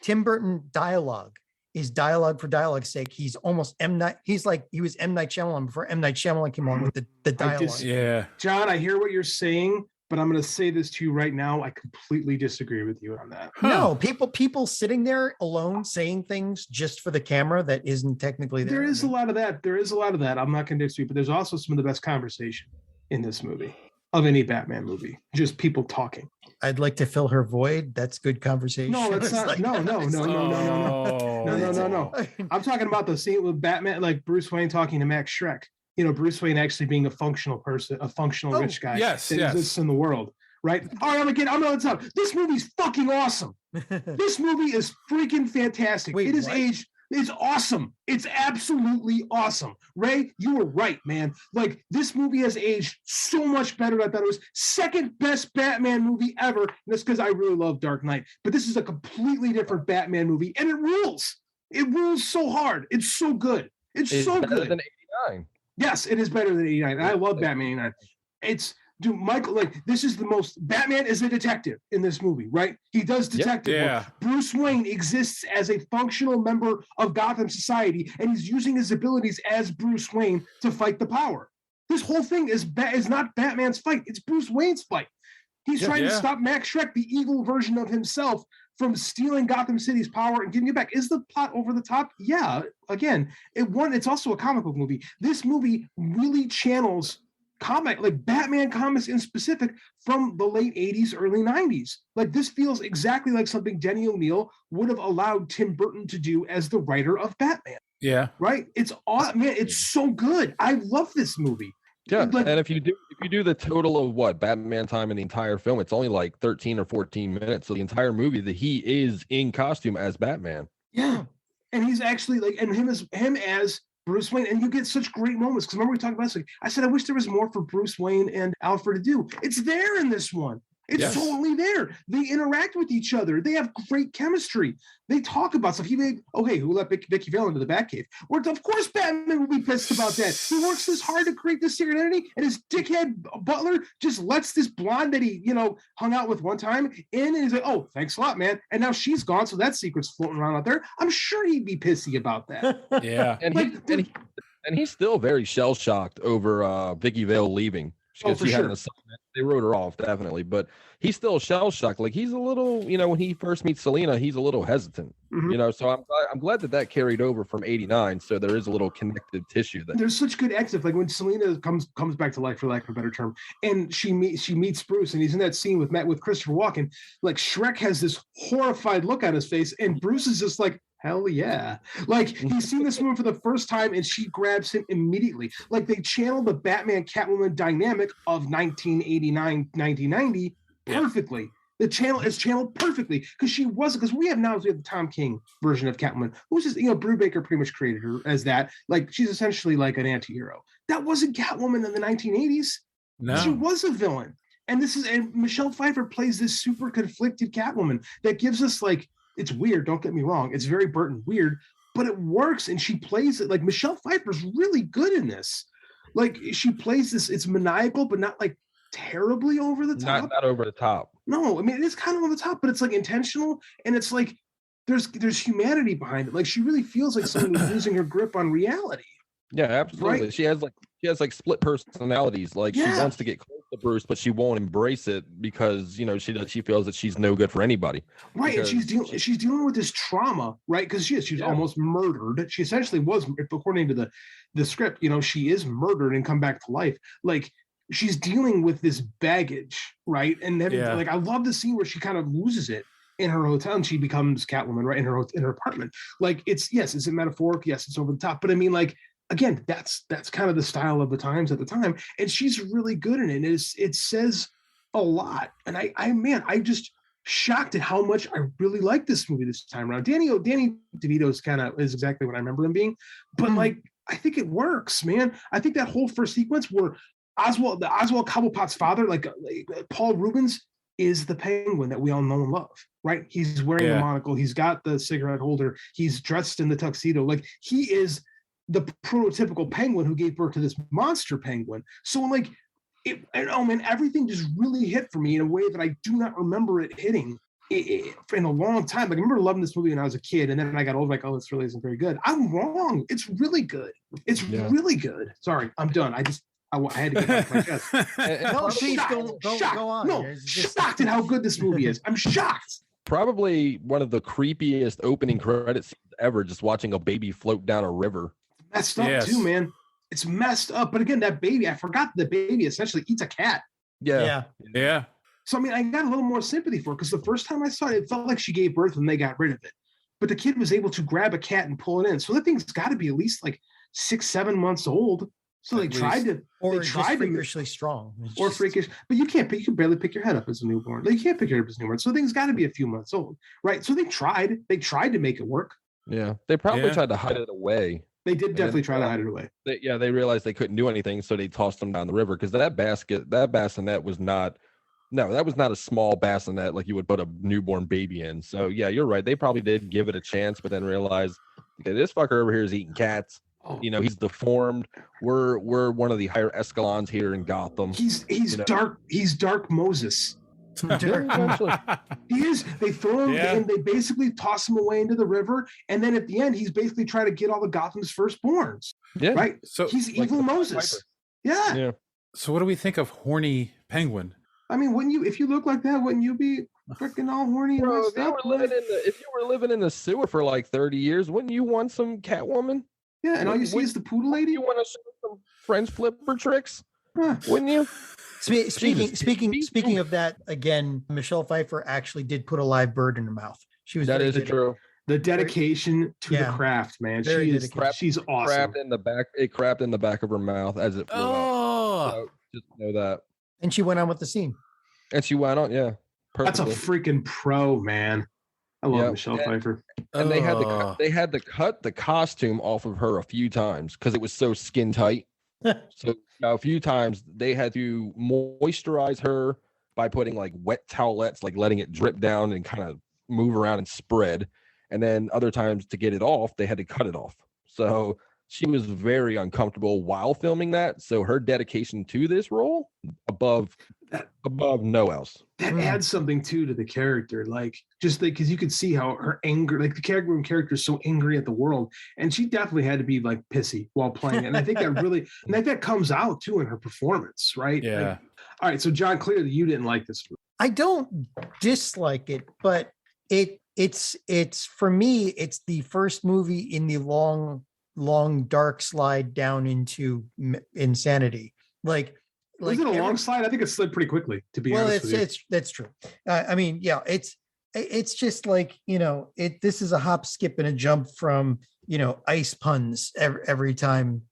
Tim Burton dialogue is dialogue for dialogue's sake. He's almost M. Night. He was M. Night Shyamalan before M. Night Shyamalan came on with the dialogue. John, I hear what you're saying, but I'm going to say this to you right now. I completely disagree with you on that. No, people sitting there alone saying things just for the camera that isn't technically there. There is a lot of that. I'm not going to disagree, but there's also some of the best conversation in this movie of any Batman movie. Just people talking. I'd like to fill her void. That's good conversation. No, it's not. No. I'm talking about the scene with Batman, like Bruce Wayne talking to Max Schreck. Bruce Wayne actually being a functional person, a functional rich guy that exists in the world. Right? All right, I'm gonna tell you. This movie's fucking awesome. This movie is freaking fantastic. Wait, it is what? aged. It's awesome. It's absolutely awesome. Ray, you were right, man. Like, this movie has aged so much better. I thought it was second best Batman movie ever. And that's because I really love Dark Knight. But this is a completely different Batman movie, and it rules. It rules so hard. It's so good. It's so better good. than 89. Yes, it is better than 89. And I love Batman 89. Dude, Michael, this is the most. Batman is a detective in this movie, right? He does detective work. Bruce Wayne exists as a functional member of Gotham society, and he's using his abilities as Bruce Wayne to fight the power. This whole thing is not Batman's fight; it's Bruce Wayne's fight. He's trying to stop Max Schreck, the evil version of himself, from stealing Gotham City's power and giving it back. Is the plot over the top? Yeah. Again, it's also a comic book movie. This movie really channels Batman comics in specific from the late 80s, early 90s. Like, this feels exactly like something Denny O'Neil would have allowed Tim Burton to do as the writer of Batman. Yeah. Right? It's awesome, man. It's so good. I love this movie. Yeah. And if you do the total of what Batman time in the entire film, it's only like 13 or 14 minutes. So the entire movie that he is in costume as Batman. Yeah. And he's actually like, and him as Bruce Wayne, and you get such great moments. Because remember we talked about this, like, I said, I wish there was more for Bruce Wayne and Alfred to do. It's there in this one. It's Yes. totally there. They interact with each other. They have great chemistry. They talk about stuff. Who let Vicky Vale into the Batcave? Well, of course Batman will be pissed about that. He works this hard to create this secret identity, and his dickhead butler just lets this blonde that he, hung out with one time in, and he's like, oh, thanks a lot, man. And now she's gone, so that secret's floating around out there. I'm sure he'd be pissy about that. Yeah. And he's still very shell-shocked over Vicky Vale leaving. Because she had an assignment. They wrote her off, definitely. But he's still shell-shocked. Like, he's a little, when he first meets Selena, he's a little hesitant. So I'm glad that carried over from 89. So there is a little connective tissue there. There's such good exit. Like when Selena comes back to life, for lack of a better term, and she meets Bruce, and he's in that scene with Christopher Walken. Like, Shrek has this horrified look on his face, and Bruce is just like, hell yeah. Like, he's seen this woman for the first time, and she grabs him immediately. Like, they channeled the Batman Catwoman dynamic of 1989, 1990 perfectly. The channel is channeled perfectly because we have the Tom King version of Catwoman, who's just, Brubaker pretty much created her as that. Like, she's essentially like an anti-hero. That wasn't Catwoman in the 1980s. No. She was a villain. And Michelle Pfeiffer plays this super conflicted Catwoman that gives us, like, it's weird, don't get me wrong. It's very Burton weird, but it works, and she plays it. Like, Michelle Pfeiffer's really good in this. Like, she plays this, it's maniacal, but not like terribly over the top. Not over the top. No, I mean, it is kind of over the top, but it's like intentional, and it's like there's humanity behind it. Like, she really feels like someone who's losing her grip on reality. Yeah, absolutely. Right? She has split personalities. Like, she wants to get close to Bruce, but she won't embrace it because she feels that she's no good for anybody. Right, and she's dealing with this trauma, right? Because she's almost murdered. She essentially was, according to the script, she is murdered and come back to life. Like, she's dealing with this baggage, right? And then, like, I love the scene where she kind of loses it in her hotel, and she becomes Catwoman, right, in her apartment. Like, it's a metaphoric, yes, it's over the top, but I mean, like, again, that's kind of the style of the times at the time, and she's really good in it. It says a lot, and I just shocked at how much I really like this movie this time around. Danny DeVito is exactly what I remember him being, but like, I think it works, man. I think that whole first sequence where Oswald Cobblepot's father, like Paul Rubens, is the Penguin that we all know and love, right? He's wearing the monocle, he's got the cigarette holder, he's dressed in the tuxedo, like, he is the prototypical Penguin who gave birth to this monster Penguin. So, like, everything just really hit for me in a way that I do not remember it hitting in a long time. Like, I remember loving this movie when I was a kid, and then I got older, like, oh, this really isn't very good. I'm wrong. It's really good. It's really good. Sorry, I'm done. I had to get off my chest. No, please go on. No, shocked at how good this movie is. I'm shocked. Probably one of the creepiest opening credit scenes ever, just watching a baby float down a river. Messed up too, man. It's messed up. But again, that baby, I forgot the baby essentially eats a cat. Yeah. So, I mean, I got a little more sympathy for it, because the first time I saw it, it felt like she gave birth and they got rid of it. But the kid was able to grab a cat and pull it in. So that thing's got to be at least like 6-7 months old. So they tried to, freakishly strong, or freakish, but you can barely pick your head up as a newborn. Like, you can't pick your head up as a newborn. So things got to be a few months old, right? So they tried to make it work. Yeah, they probably tried to hide it away. They did definitely try to hide it away. They realized they couldn't do anything, so they tossed them down the river, because that bassinet was not. No, that was not a small bassinet like you would put a newborn baby in. So yeah, you're right. They probably did give it a chance, but then realized, okay, this fucker over here is eating cats. He's deformed. We're one of the higher echelons here in Gotham. He's dark. He's Dark Moses. He is. They throw him and they basically toss him away into the river, and then at the end, he's basically trying to get all the Gotham's firstborns. Yeah, right. So he's evil Moses. Yeah. So what do we think of horny Penguin? I mean, wouldn't you, if you look like that, wouldn't you be freaking all horny? Bro, if you were living in the sewer for like 30 years, wouldn't you want some Catwoman? Yeah, and all you see is the poodle lady. You want to show some French flipper tricks? Wouldn't you? Speaking of that, again, Michelle Pfeiffer actually did put a live bird in her mouth. She was that is true. The dedication to the craft, man. She's awesome. It crapped in the back of her mouth as it flew out. So just know that. And she went on with the scene. And she went on, yeah. Perfectly. That's a freaking pro, man. I love Michelle Pfeiffer. And they had to Ugh. cut the costume off of her a few times because it was so skin tight. So a few times they had to moisturize her by putting like wet towelettes, like letting it drip down and kind of move around and spread. And then other times to get it off, they had to cut it off. So she was very uncomfortable while filming that. So her dedication to this role above no else. That adds something too to the character, like just like because you could see how her anger, like the character is so angry at the world, and she definitely had to be like pissy while playing it. And I think that really, and I think that comes out too in her performance, right? Yeah. Like, all right, so John, clearly you didn't like this movie. I don't dislike it, but it's for me, it's the first movie in the long dark slide down into insanity. Like Was it a long slide? I think it slid pretty quickly, to be honest with you. that's true. I mean, yeah, it's just like, this is a hop, skip, and a jump from, ice puns every time.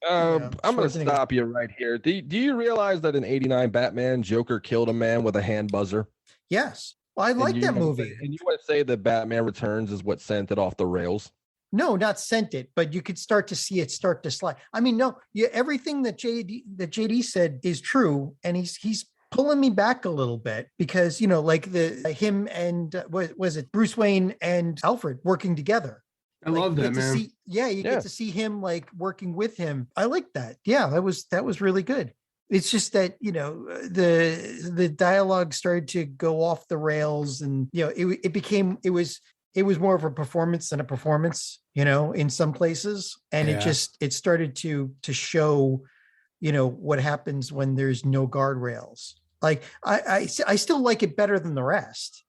I'm going to stop you right here. Do you realize that in '89 Batman, Joker killed a man with a hand buzzer? Yes. Well, I like that movie. And you want to say that Batman Returns is what sent it off the rails? No, not sent it, but you could start to see it start to slide. I mean, no, everything that JD said is true, and he's pulling me back a little bit because like him and was it Bruce Wayne and Alfred working together. I love that, man. You get to see him like working with him. I like that. Yeah, that was really good. It's just that the dialogue started to go off the rails, and it was more of a performance than a performance, in some places. And it started to show, what happens when there's no guardrails. Like I still like it better than the rest,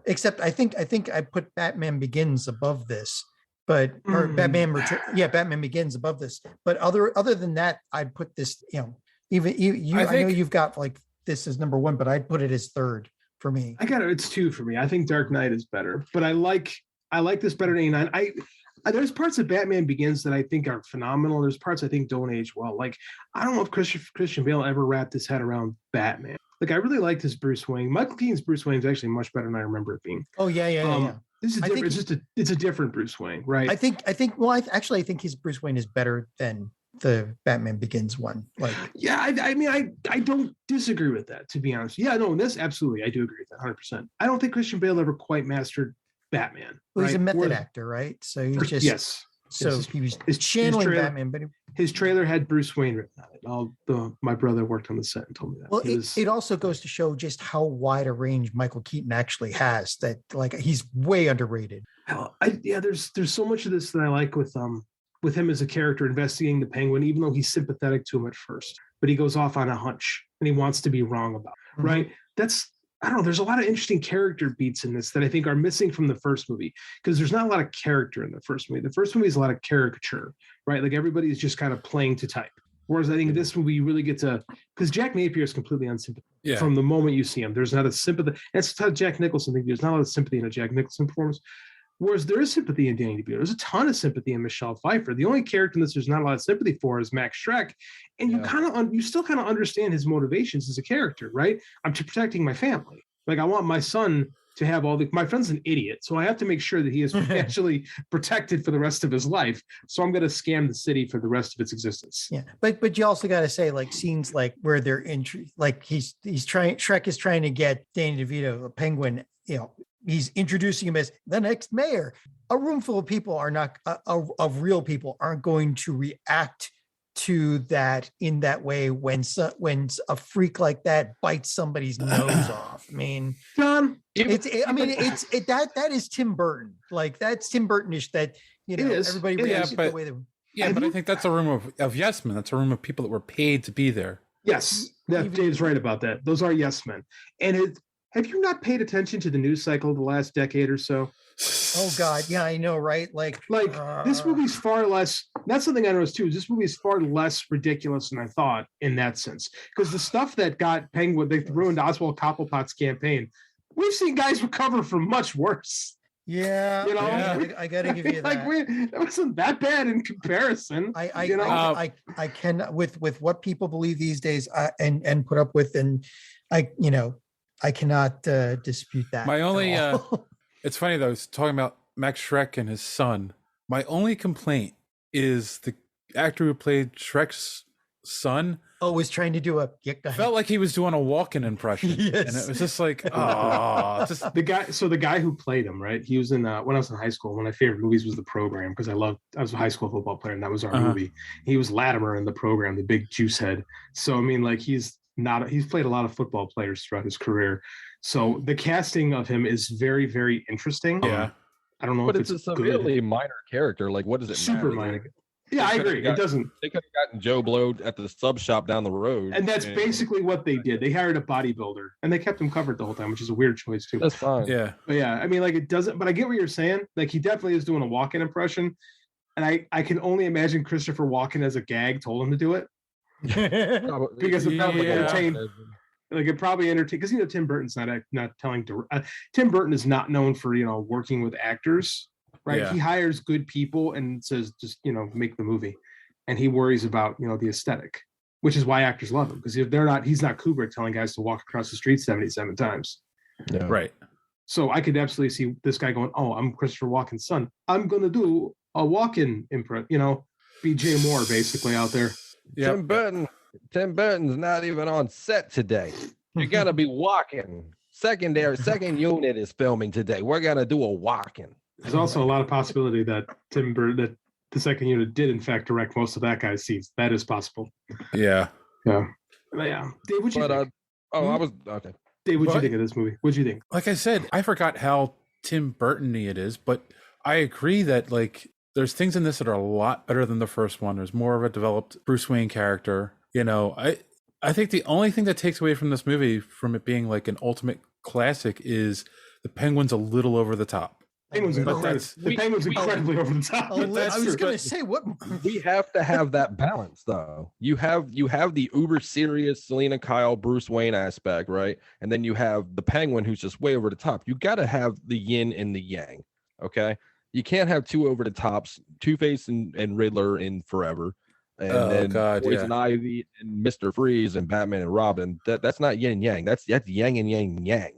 except I think I put Batman Begins above this, but Batman Begins above this. But other than that, I'd put this, even I know you've got like this as number one, but I'd put it as third. For me, it's 2 for me. I think Dark Knight is better, but I like this better than '89. There's parts of Batman Begins that I think are phenomenal. There's parts I think don't age well. Like I don't know if Christian Bale ever wrapped his head around Batman. Like I really liked his Bruce Wayne. Michael Keaton's Bruce Wayne is actually much better than I remember it being. Oh yeah. This is different. It's a different Bruce Wayne, right? I think. Well, I think his Bruce Wayne is better than the Batman Begins one. Like, yeah, I mean, I don't disagree with that, to be honest. Yeah, no, this absolutely, I do agree with that 100%. I don't think Christian Bale ever quite mastered Batman. Well, he's a method actor, right? So he's just he was channeling Batman, but his trailer had Bruce Wayne written on it. My brother worked on the set and told me that. Well, it also goes to show just how wide a range Michael Keaton actually has. That like he's way underrated. There's so much of this that I like with him as a character investigating the Penguin, even though he's sympathetic to him at first, but he goes off on a hunch and he wants to be wrong about it, right? I don't know. There's a lot of interesting character beats in this that I think are missing from the first movie because there's not a lot of character in the first movie. The first movie is a lot of caricature, right? Like everybody's just kind of playing to type. Whereas I think in this movie, you really get to, because Jack Napier is completely unsympathetic from the moment you see him. There's not a sympathy. That's how Jack Nicholson thinks. There's not a lot of sympathy in a Jack Nicholson performance. Whereas there is sympathy in Danny DeVito. There's a ton of sympathy in Michelle Pfeiffer. The only character in this there's not a lot of sympathy for is Max Schreck. And you still kind of understand his motivations as a character, right? I'm protecting my family. Like I want my son to have my friend's an idiot. So I have to make sure that he is actually protected for the rest of his life. So I'm going to scam the city for the rest of its existence. Yeah. But you also got to say like scenes like where they're like Shrek is trying to get Danny DeVito, a Penguin, he's introducing him as the next mayor. A room full of people are not of real people aren't going to react to that in that way when a freak like that bites somebody's nose off. I mean, John, that is Tim Burton. Like that's Tim Burtonish that everybody reacts the way they. But I think that's a room of yes men. That's a room of people that were paid to be there. Yes, Dave's right about that. Those are yes men. And have you not paid attention to the news cycle of the last decade or so? Oh God, yeah, I know, right? Like this movie's far less. That's something I noticed too. Is this movie is far less ridiculous than I thought in that sense. Because the stuff that got Penguin, they ruined Oswald Cobblepot's campaign. We've seen guys recover from much worse. Yeah, I got to give you that. That wasn't that bad in comparison. I can with what people believe these days and put up with, and I cannot dispute that. My only, it's funny though, I was talking about Max Shrek and his son. My only complaint is the actor who played Shrek's son Always trying to do a felt like he was doing a walking impression. Yes. And it was just like, oh, just The guy who played him, right? He was in when I was in high school. One of my favorite movies was The Program because I was a high school football player and that was our movie. He was Latimer in The Program, the big juice head. So I mean, like he's played a lot of football players throughout his career. So the casting of him is very, very interesting. Yeah. I don't know But if it's a good. severely minor character. Like, what does it Super matter? minor. Like, Yeah, I agree. got- It doesn't. They could have gotten Joe Blow at the sub shop down the road. And that's basically what they did. They hired a bodybuilder and they kept him covered the whole time, which is a weird choice too. That's fine. yeah. But yeah, I mean, like it doesn't, but I get what you're saying. Like he definitely is doing a walk-in impression. And I can only imagine Christopher Walken as a gag told him to do it. Because it probably entertained. Like it probably entertained because Tim Burton's not telling Tim Burton is not known for working with actors, right? Yeah. He hires good people and says just make the movie, and he worries about the aesthetic, which is why actors love him because if they're not, he's not Kubrick telling guys to walk across the street 77 times. Yeah. Right. So I could absolutely see this guy going, "Oh, I'm Christopher Walken's son. I'm gonna do a walk-in imprint." B.J. Moore basically out there. Yeah. Tim Burton's not even on set today. You're gonna be walking. Second unit is filming today. We're gonna do a walking. There's also a lot of possibility that that the second unit did in fact direct most of that guy's scenes. That is possible. Yeah. Yeah. But yeah. Dave, what'd you think? I was okay. Dave, what'd you think of this movie? What'd you think? Like I said, I forgot how Tim Burton-y it is, but I agree that like there's things in this that are a lot better than the first one. There's more of a developed Bruce Wayne character. I think the only thing that takes away from this movie, from it being like an ultimate classic, is the Penguin's a little over the top. Penguin's incredibly over the top. I was going to say what We have to have that balance, though. You have the uber serious Selena Kyle Bruce Wayne aspect, right? And then you have the Penguin who's just way over the top. You got to have the yin and the yang. Okay, you can't have two over the tops, Two-Face and Riddler in Forever. And then Poison Ivy and Mr. Freeze and Batman and Robin. That's not yin and yang. That's yang and yang.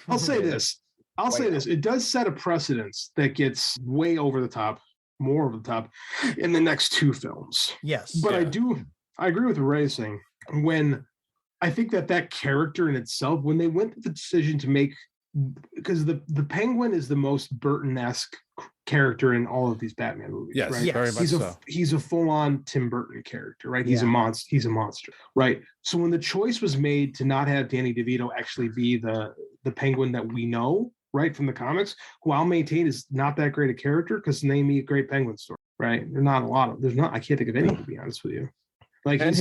I'll say this. It does set a precedence that gets way over the top, more over the top in the next two films. Yes. But I agree with Ray saying when I think that character in itself, when they went to the decision to make, because the Penguin is the most Burton-esque character in all of these Batman movies. Yes, right? very much so. He's a full-on Tim Burton character, right? He's Yeah. He's a monster, right? So when the choice was made to not have Danny DeVito actually be the Penguin that we know, right, from the comics, who I'll maintain is not that great a character, because name me a great Penguin story, right? There's not a lot of. I can't think of any, to be honest with you. Like, and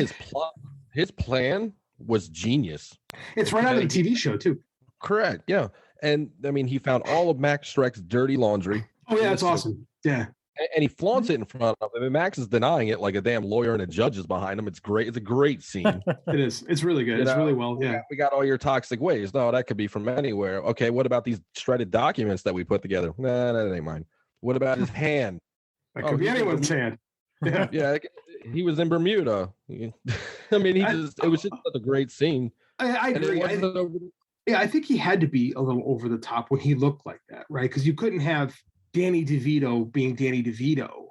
his plan was genius. It's right out of the TV show too. Correct. Yeah. And I mean, he found all of Max Shrek's dirty laundry. Oh yeah, that's awesome. Yeah. And he flaunts it in front of him. And Max is denying it like a damn lawyer and a judge is behind him. It's great. It's a great scene. It is. It's really good. It's really well. Yeah. We got all your toxic ways. No, that could be from anywhere. Okay. What about these shredded documents that we put together? Nah, that ain't mine. What about his hand? That could be anyone's hand. Yeah. Yeah. He was in Bermuda. I mean, it was just such a great scene. I agree. I think he had to be a little over the top when he looked like that, right? Because you couldn't have Danny DeVito being Danny DeVito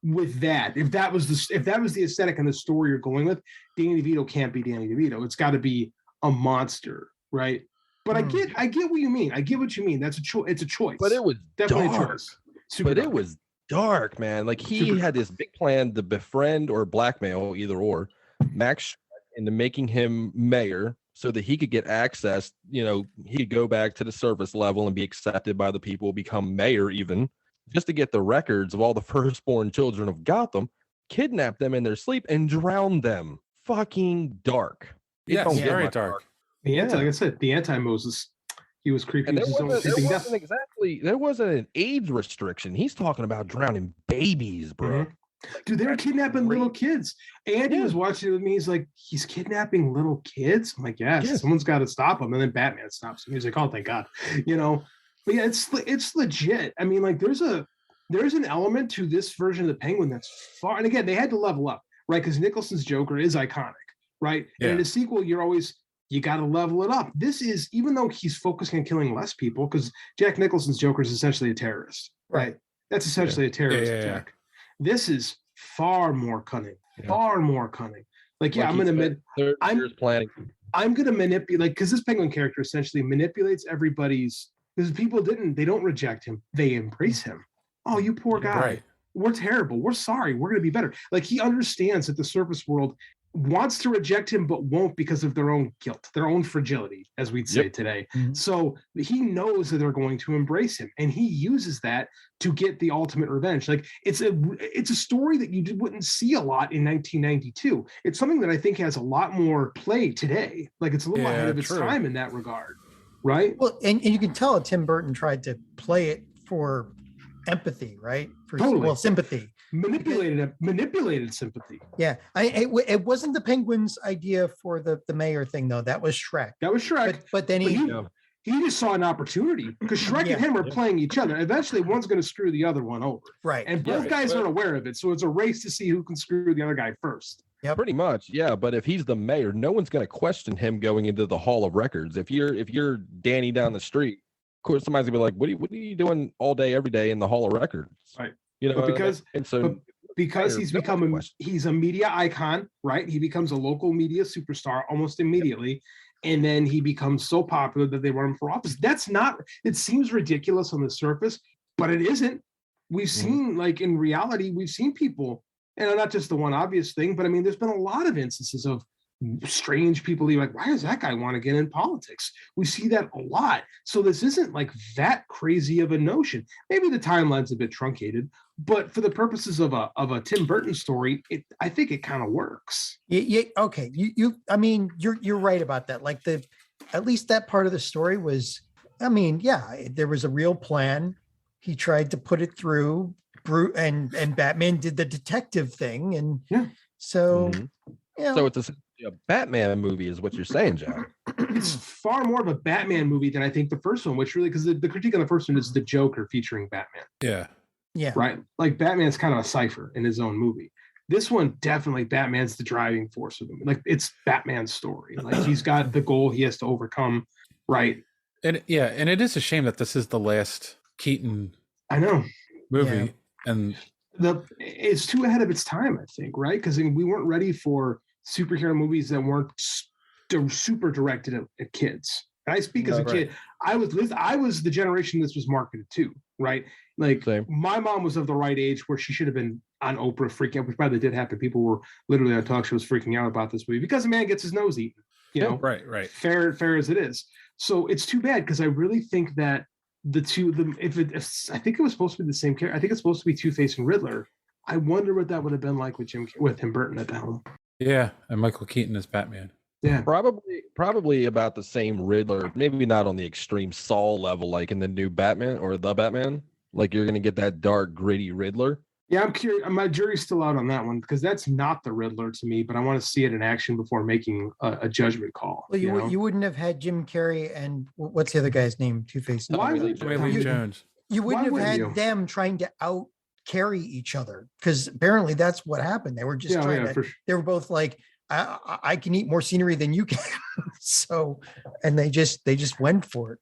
with that. If that was the aesthetic and the story you're going with, Danny DeVito can't be Danny DeVito. It's got to be a monster, right? But I get what you mean. I get what you mean. That's a choice. It's a choice. But it was definitely dark. a choice. It was dark, man. Like he had this big plan to befriend or blackmail, either or, Max into making him mayor so that he could get access. You know, he could go back to the surface level and be accepted by the people, become mayor even, just to get the records of all the firstborn children of Gotham, kidnap them in their sleep, and drown them. Fucking dark. Yes, very dark. Like I said, the anti-Moses. He was creepy. There wasn't an age restriction. He's talking about drowning babies, bro. Mm-hmm. Dude, they were kidnapping little kids. Andy was watching it with me. He's like, he's kidnapping little kids? I'm like, yes. Someone's got to stop him. And then Batman stops him. He's like, oh, thank God. You know, but yeah, it's legit. I mean, like, there's an element to this version of the Penguin that's far. And again, they had to level up, right? Because Nicholson's Joker is iconic, right? Yeah. And in the sequel, you're always you got to level it up. This is, even though he's focusing on killing less people, because Jack Nicholson's Joker is essentially a terrorist, right? That's essentially a terrorist attack. This is far more cunning, far more cunning. Like, yeah, I'm going to manipulate, because this Penguin character essentially manipulates everybody's, because they don't reject him. They embrace him. Oh, you poor guy. Right. We're terrible. We're sorry. We're going to be better. Like, he understands that the surface world wants to reject him, but won't because of their own guilt, their own fragility, as we'd say today. So he knows that they're going to embrace him, and he uses that to get the ultimate revenge. Like, it's a story that you wouldn't see a lot in 1992. It's something that I think has a lot more play today. Like, it's a little ahead of its time in that regard, right? Well, and you can tell Tim Burton tried to play it for empathy, right? For sympathy. Manipulated sympathy. Yeah, it wasn't the Penguin's idea for the mayor thing, though. That was Shrek. But then he just saw an opportunity, because Shrek and him are playing each other. Eventually, one's going to screw the other one over, right? And both guys are aware of it, so it's a race to see who can screw the other guy first. Yeah, pretty much. Yeah, but if he's the mayor, no one's going to question him going into the Hall of Records. If you're Danny down the street, of course, somebody's gonna be like, "What are you doing all day, every day in the Hall of Records?" Right. You know, because he's a media icon, right? He becomes a local media superstar almost immediately, and then he becomes so popular that they run him for office. It seems ridiculous on the surface, but it isn't. We've seen, like, in reality, we've seen people, and not just the one obvious thing, but I mean, there's been a lot of instances of strange people being like, why does that guy want to get in politics? We see that a lot. So this isn't like that crazy of a notion. Maybe the timeline's a bit truncated, but for the purposes of a Tim Burton story, I think it kind of works. Yeah. Okay. I mean, you're right about that. Like, at least that part of the story was, I mean, yeah, there was a real plan. He tried to put it through, and Batman did the detective thing, and so. Yeah. So it's a Batman movie, is what you're saying, John. It's far more of a Batman movie than I think the first one, which really, because the critique on the first one is the Joker featuring Batman. Yeah. Right. Like, Batman's kind of a cipher in his own movie. This one, definitely Batman's the driving force of the movie. Like, it's Batman's story. Like, he's got the goal he has to overcome. Right. And it is a shame that this is the last Keaton movie. And it's too ahead of its time, I think, right? Because we weren't ready for superhero movies that weren't super directed at kids. And I speak as a kid. I was the generation this was marketed to, right? Like, my mom was of the right age where she should have been on Oprah freaking out, which probably did happen. People were literally on talk shows freaking out about this movie because a man gets his nose eaten. You know, right. Fair as it is. So it's too bad, because I really think that I think it was supposed to be the same character. I think it's supposed to be Two-Face and Riddler. I wonder what that would have been like with Tim Burton at the helm. Yeah, and Michael Keaton as Batman. Yeah, probably about the same Riddler. Maybe not on the extreme Saul level, like in the new Batman or the Batman. Like, you're gonna get that dark, gritty Riddler. Yeah, I'm curious. My jury's still out on that one, because that's not the Riddler to me. But I want to see it in action before making a judgment call. Well, you wouldn't have had Jim Carrey and what's the other guy's name? Two-Face. Tommy Lee Jones. You wouldn't have had them trying to out carry each other, because apparently that's what happened. They were just they were both like, I can eat more scenery than you can. So, and they just went for it.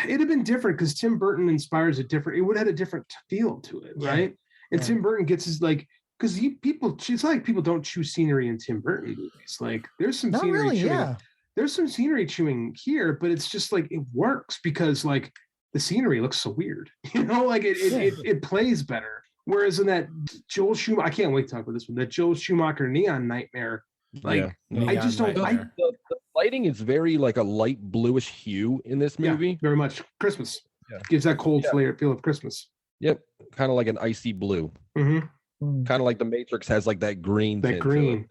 It'd have been different, because Tim Burton inspires it would have had a different feel to it, right? And Tim Burton gets his, like, because it's like people don't chew scenery in Tim Burton movies. Like, there's some scenery chewing. There's some scenery chewing here, but it's just like, it works because, like, the scenery looks so weird. You know, like it plays better. Whereas in that Joel Schumacher, I can't wait to talk about this one. That Joel Schumacher Neon Nightmare, like, I just don't. The lighting is very like a light bluish hue in this movie. Yeah, very much Christmas. Yeah. Gives that cold feel of Christmas. Yep, kind of like an icy blue. Mm-hmm. Kind of like the Matrix has like that green. That green.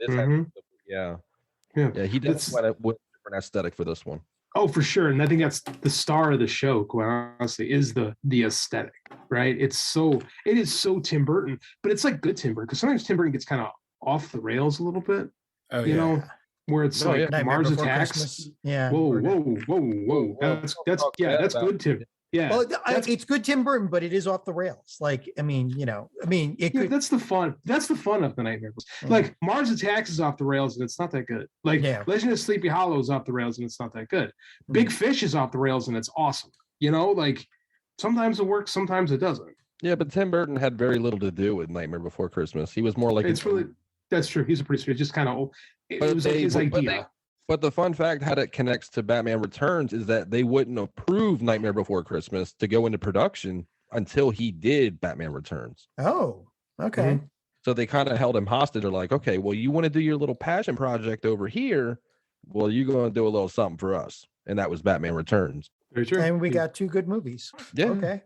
Yeah. He does went with a different aesthetic for this one. Oh, for sure. And I think that's the star of the show, quite honestly, is the aesthetic, right? It is so Tim Burton, but it's like good Tim Burton, because sometimes Tim Burton gets kind of off the rails a little bit. Oh, you know, where it's like Mars Attacks. Christmas. Yeah. Whoa. That's good Tim. Yeah. Well, That's- it's good Tim Burton, but it is off the rails. Like, I mean, it yeah, could. that's the fun. That's the fun of the Nightmare. Mhm. Like Mars Attacks is off the rails and it's not that good. Like Yeah. Legend of Sleepy Hollow is off the rails and it's not that good. Mhm. Big Fish is off the rails and it's awesome. You know, like sometimes it works, sometimes it doesn't. Yeah, but Tim Burton had very little to do with Nightmare Before Christmas. He was more like It's really that's true. He's a producer. It's just kind of old. It But was like they- his but idea. But the fun fact, how it connects to Batman Returns, is that they wouldn't approve Nightmare Before Christmas to go into production until he did Batman Returns. Oh, okay. Mhm. So they kind of held him hostage. They're like, okay, well, you want to do your little passion project over here? Well, you're going to do a little something for us. And that was Batman Returns. Very true. And we got 2 good movies. Yeah. Okay.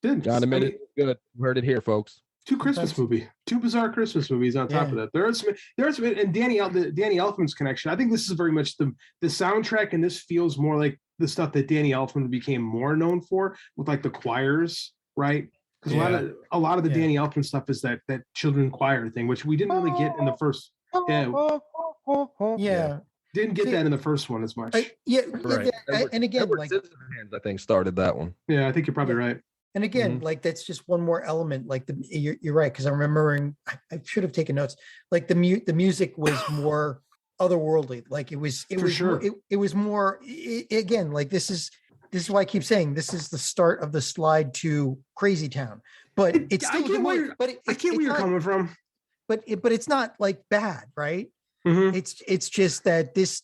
Did. Got a I mean, minute. Good. Heard it here, folks. 2 Christmas movie, 2 bizarre Christmas movies on top of that. There's and Danny Elfman's connection. I think this is very much the soundtrack, and this feels more like the stuff that Danny Elfman became more known for, with like the choirs, right? Because a lot of the Danny Elfman stuff is that children choir thing, which we didn't really get in the first. Yeah. Didn't get that in the first one as much. Right. And again, Edward like, Scissorhands, I think, started that one. Yeah, I think you're probably right. and again, like that's just one more element. Like you're right, because I'm remembering. I should have taken notes. Like the music was more otherworldly. Like it was sure. it was more again. Like this is why I keep saying this is the start of the slide to Crazy Town. But it's still I get where you're coming from. But it's not like bad, right? Mhm. It's just that this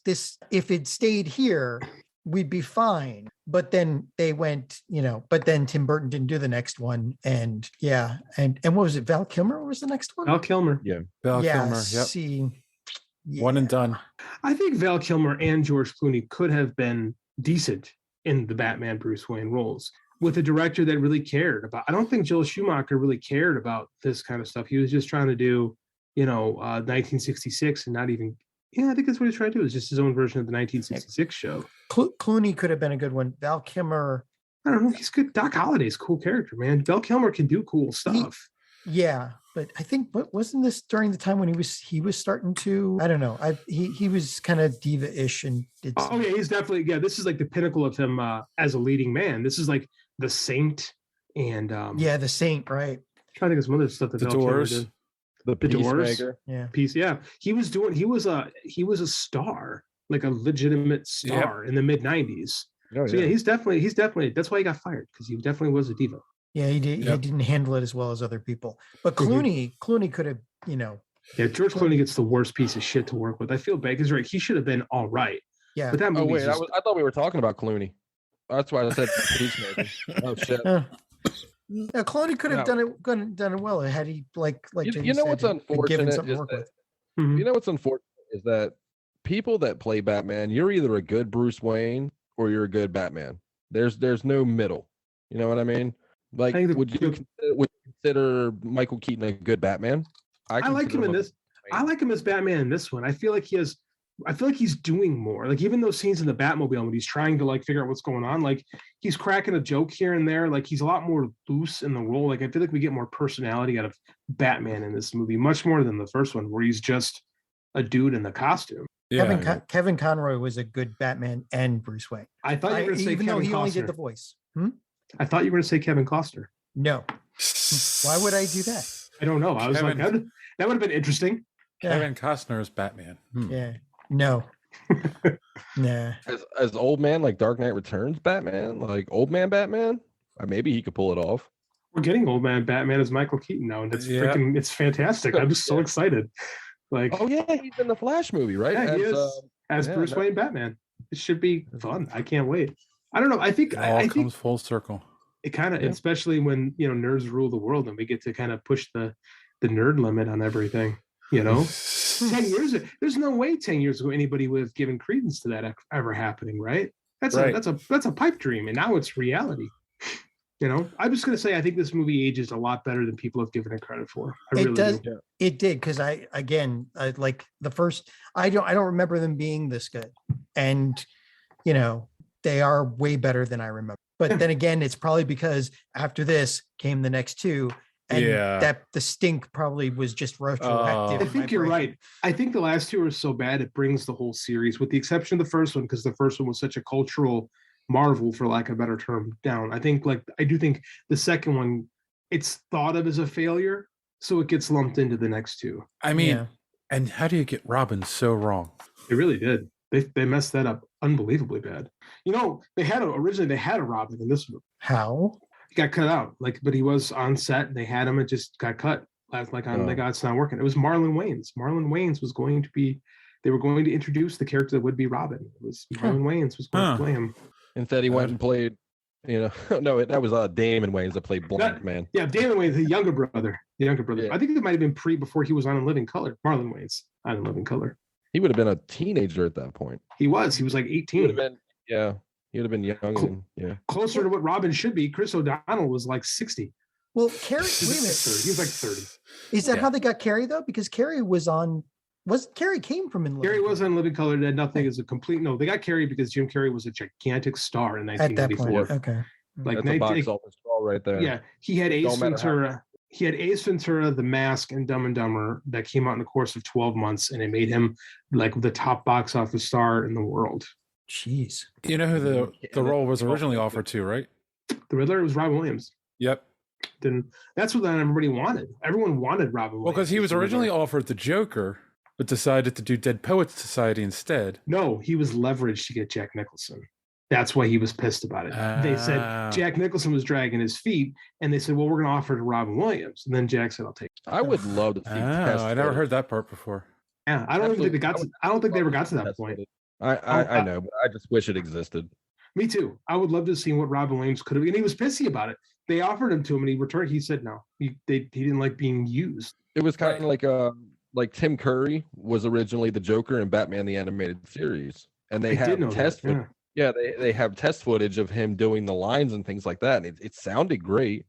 if it stayed here, we'd be fine. But then they went, but then Tim Burton didn't do the next one. And and what was it? Val Kilmer was the next one? Val Kilmer. Yeah. Val Kilmer. Yep. See, One and done. I think Val Kilmer and George Clooney could have been decent in the Batman Bruce Wayne roles with a director that really cared about. I don't think Joel Schumacher really cared about this kind of stuff. He was just trying to do, 1966 and not even. Yeah, I think that's what he's trying to do. Is just his own version of the 1966 show. Clooney could have been a good one. Val Kilmer. I don't know. He's good. Doc Holliday's a cool character, man. Val Kilmer can do cool stuff. But I think wasn't this during the time when he was starting to, I don't know. He was kind of diva-ish and did. Oh yeah, he's definitely this is like the pinnacle of him as a leading man. This is like The Saint and The Saint, right? trying to think of some other stuff that The Val Kilmer Doors. did. The Doors. Peacemaker. Yeah. Piece, yeah. He was a star, like a legitimate star in the mid 90s. Oh, So yeah, he's definitely that's why he got fired, because he definitely was a diva. Yeah, he did. Yep. He didn't handle it as well as other people. But Mhm. Clooney could have, Yeah, George Clooney gets the worst piece of shit to work with. I feel bad because right, he should have been all right. yeah. But that Oh movie wait, I thought we were talking about Clooney. That's why I said Peacemaker. Oh shit. Yeah, Clooney could have done it well had he like You Jamie know said, what's been given unfortunate something is to work that, with. Mhm. you know what's unfortunate is that people that play Batman, you're either a good Bruce Wayne or you're a good Batman. There's no middle. You know what I mean? Like, I think would you consider Michael Keaton a good Batman? I like consider him in a- this. I like him as Batman in this one. I feel like he's doing more. Like even those scenes in the Batmobile when he's trying to like figure out what's going on, like he's cracking a joke here and there. Like he's a lot more loose in the role. Like I feel like we get more personality out of Batman in this movie, much more than the first one, where he's just a dude in the costume. Yeah. Kevin Conroy was a good Batman and Bruce Wayne. I thought you were going to say even though Kevin he only did Costner. the voice. I thought you were going to say Kevin Costner. No. Why would I do that? I don't know. I was like, that would have been interesting. Kevin Costner is Batman. Yeah. No. Nah. as old man like Dark Knight Returns Batman, like old man Batman, maybe he could pull it off. We're getting old man Batman as Michael Keaton now, and it's fantastic. I'm just so excited. Like, Oh yeah, he's in the Flash movie, right? yeah, he is as yeah, Bruce no. Wayne Batman. It should be fun. I can't wait. I don't know. I think It all I think comes full circle. it kind of, Yeah. especially when nerds rule the world and we get to kind of push the nerd limit on everything. 10 years. There's no way 10 years ago anybody would have given credence to that ever happening, right? That's Right. that's a pipe dream, and now it's reality. I'm just gonna say I think this movie ages a lot better than people have given it credit for. I It really does. do. It did, because I like the first. I don't remember them being this good, and they are way better than I remember. But then again, it's probably because after this came the next two, and that the stink probably was just retroactive. I in think my you're brain. right. I think the last two are so bad it brings the whole series, with the exception of the first one, because the first one was such a cultural Marvel, for lack of a better term, down. I do think the second one, it's thought of as a failure, so it gets lumped into the next two. I mean, Yeah. and how do you get Robin so wrong? They really did. They messed that up unbelievably bad. Originally they had a Robin in this movie. How? He got cut out, but he was on set and they had him. It just got cut. It's not working. It was Marlon Wayans. Marlon Wayans was going to be. They were going to introduce the character that would be Robin. It was Marlon Wayans was going to play him. Instead, he went and played. No, that was Damon Wayans that played Blank Man. Yeah, Damon Wayans, the younger brother. Yeah. I think it might have been before he was on In Living Color. Marlon Wayans on In Living Color. He would have been a teenager at that point. He was like 18. He would have been young. Closer to what Robin should be. Chris O'Donnell was like 60. Well, Carrie, wait a minute. He was like 30. Is that how they got Carrie though? Because Carrie Carrie came from In Living Carrie Color. was on Living Color. Had nothing as a complete. No, they got Carrie because Jim Carrey was a gigantic star in At that 1994. point. Okay. That's a box office draw right there. Yeah, he had Ace Don't matter Ventura. He had Ace Ventura, The Mask, and Dumb and Dumber that came out in the course of 12 months, and it made him like the top box office star in the world. Jeez. You know who the role was originally offered to, right? The Riddler was Robin Williams. Yep. Then that's what everybody wanted. Everyone wanted Robin Williams. Well, because he was originally offered the Joker, but decided to do Dead Poets Society instead. No, he was leveraged to get Jack Nicholson. That's why he was pissed about it. They said Jack Nicholson was dragging his feet, and they said, well, we're going to offer it to Robin Williams. And then Jack said, I'll take it. I would love to see. I never heard that part before. Yeah, I don't think they got to. I don't think they ever got to that point. I know, but I just wish it existed. Me too. I would love to see what Robin Williams could have. And he was pissy about it. They offered him to him, and he returned. He said no. He didn't like being used. It was kind of like Tim Curry was originally the Joker in Batman the Animated Series, and they had test footage. Yeah, they have test footage of him doing the lines and things like that. And it sounded great,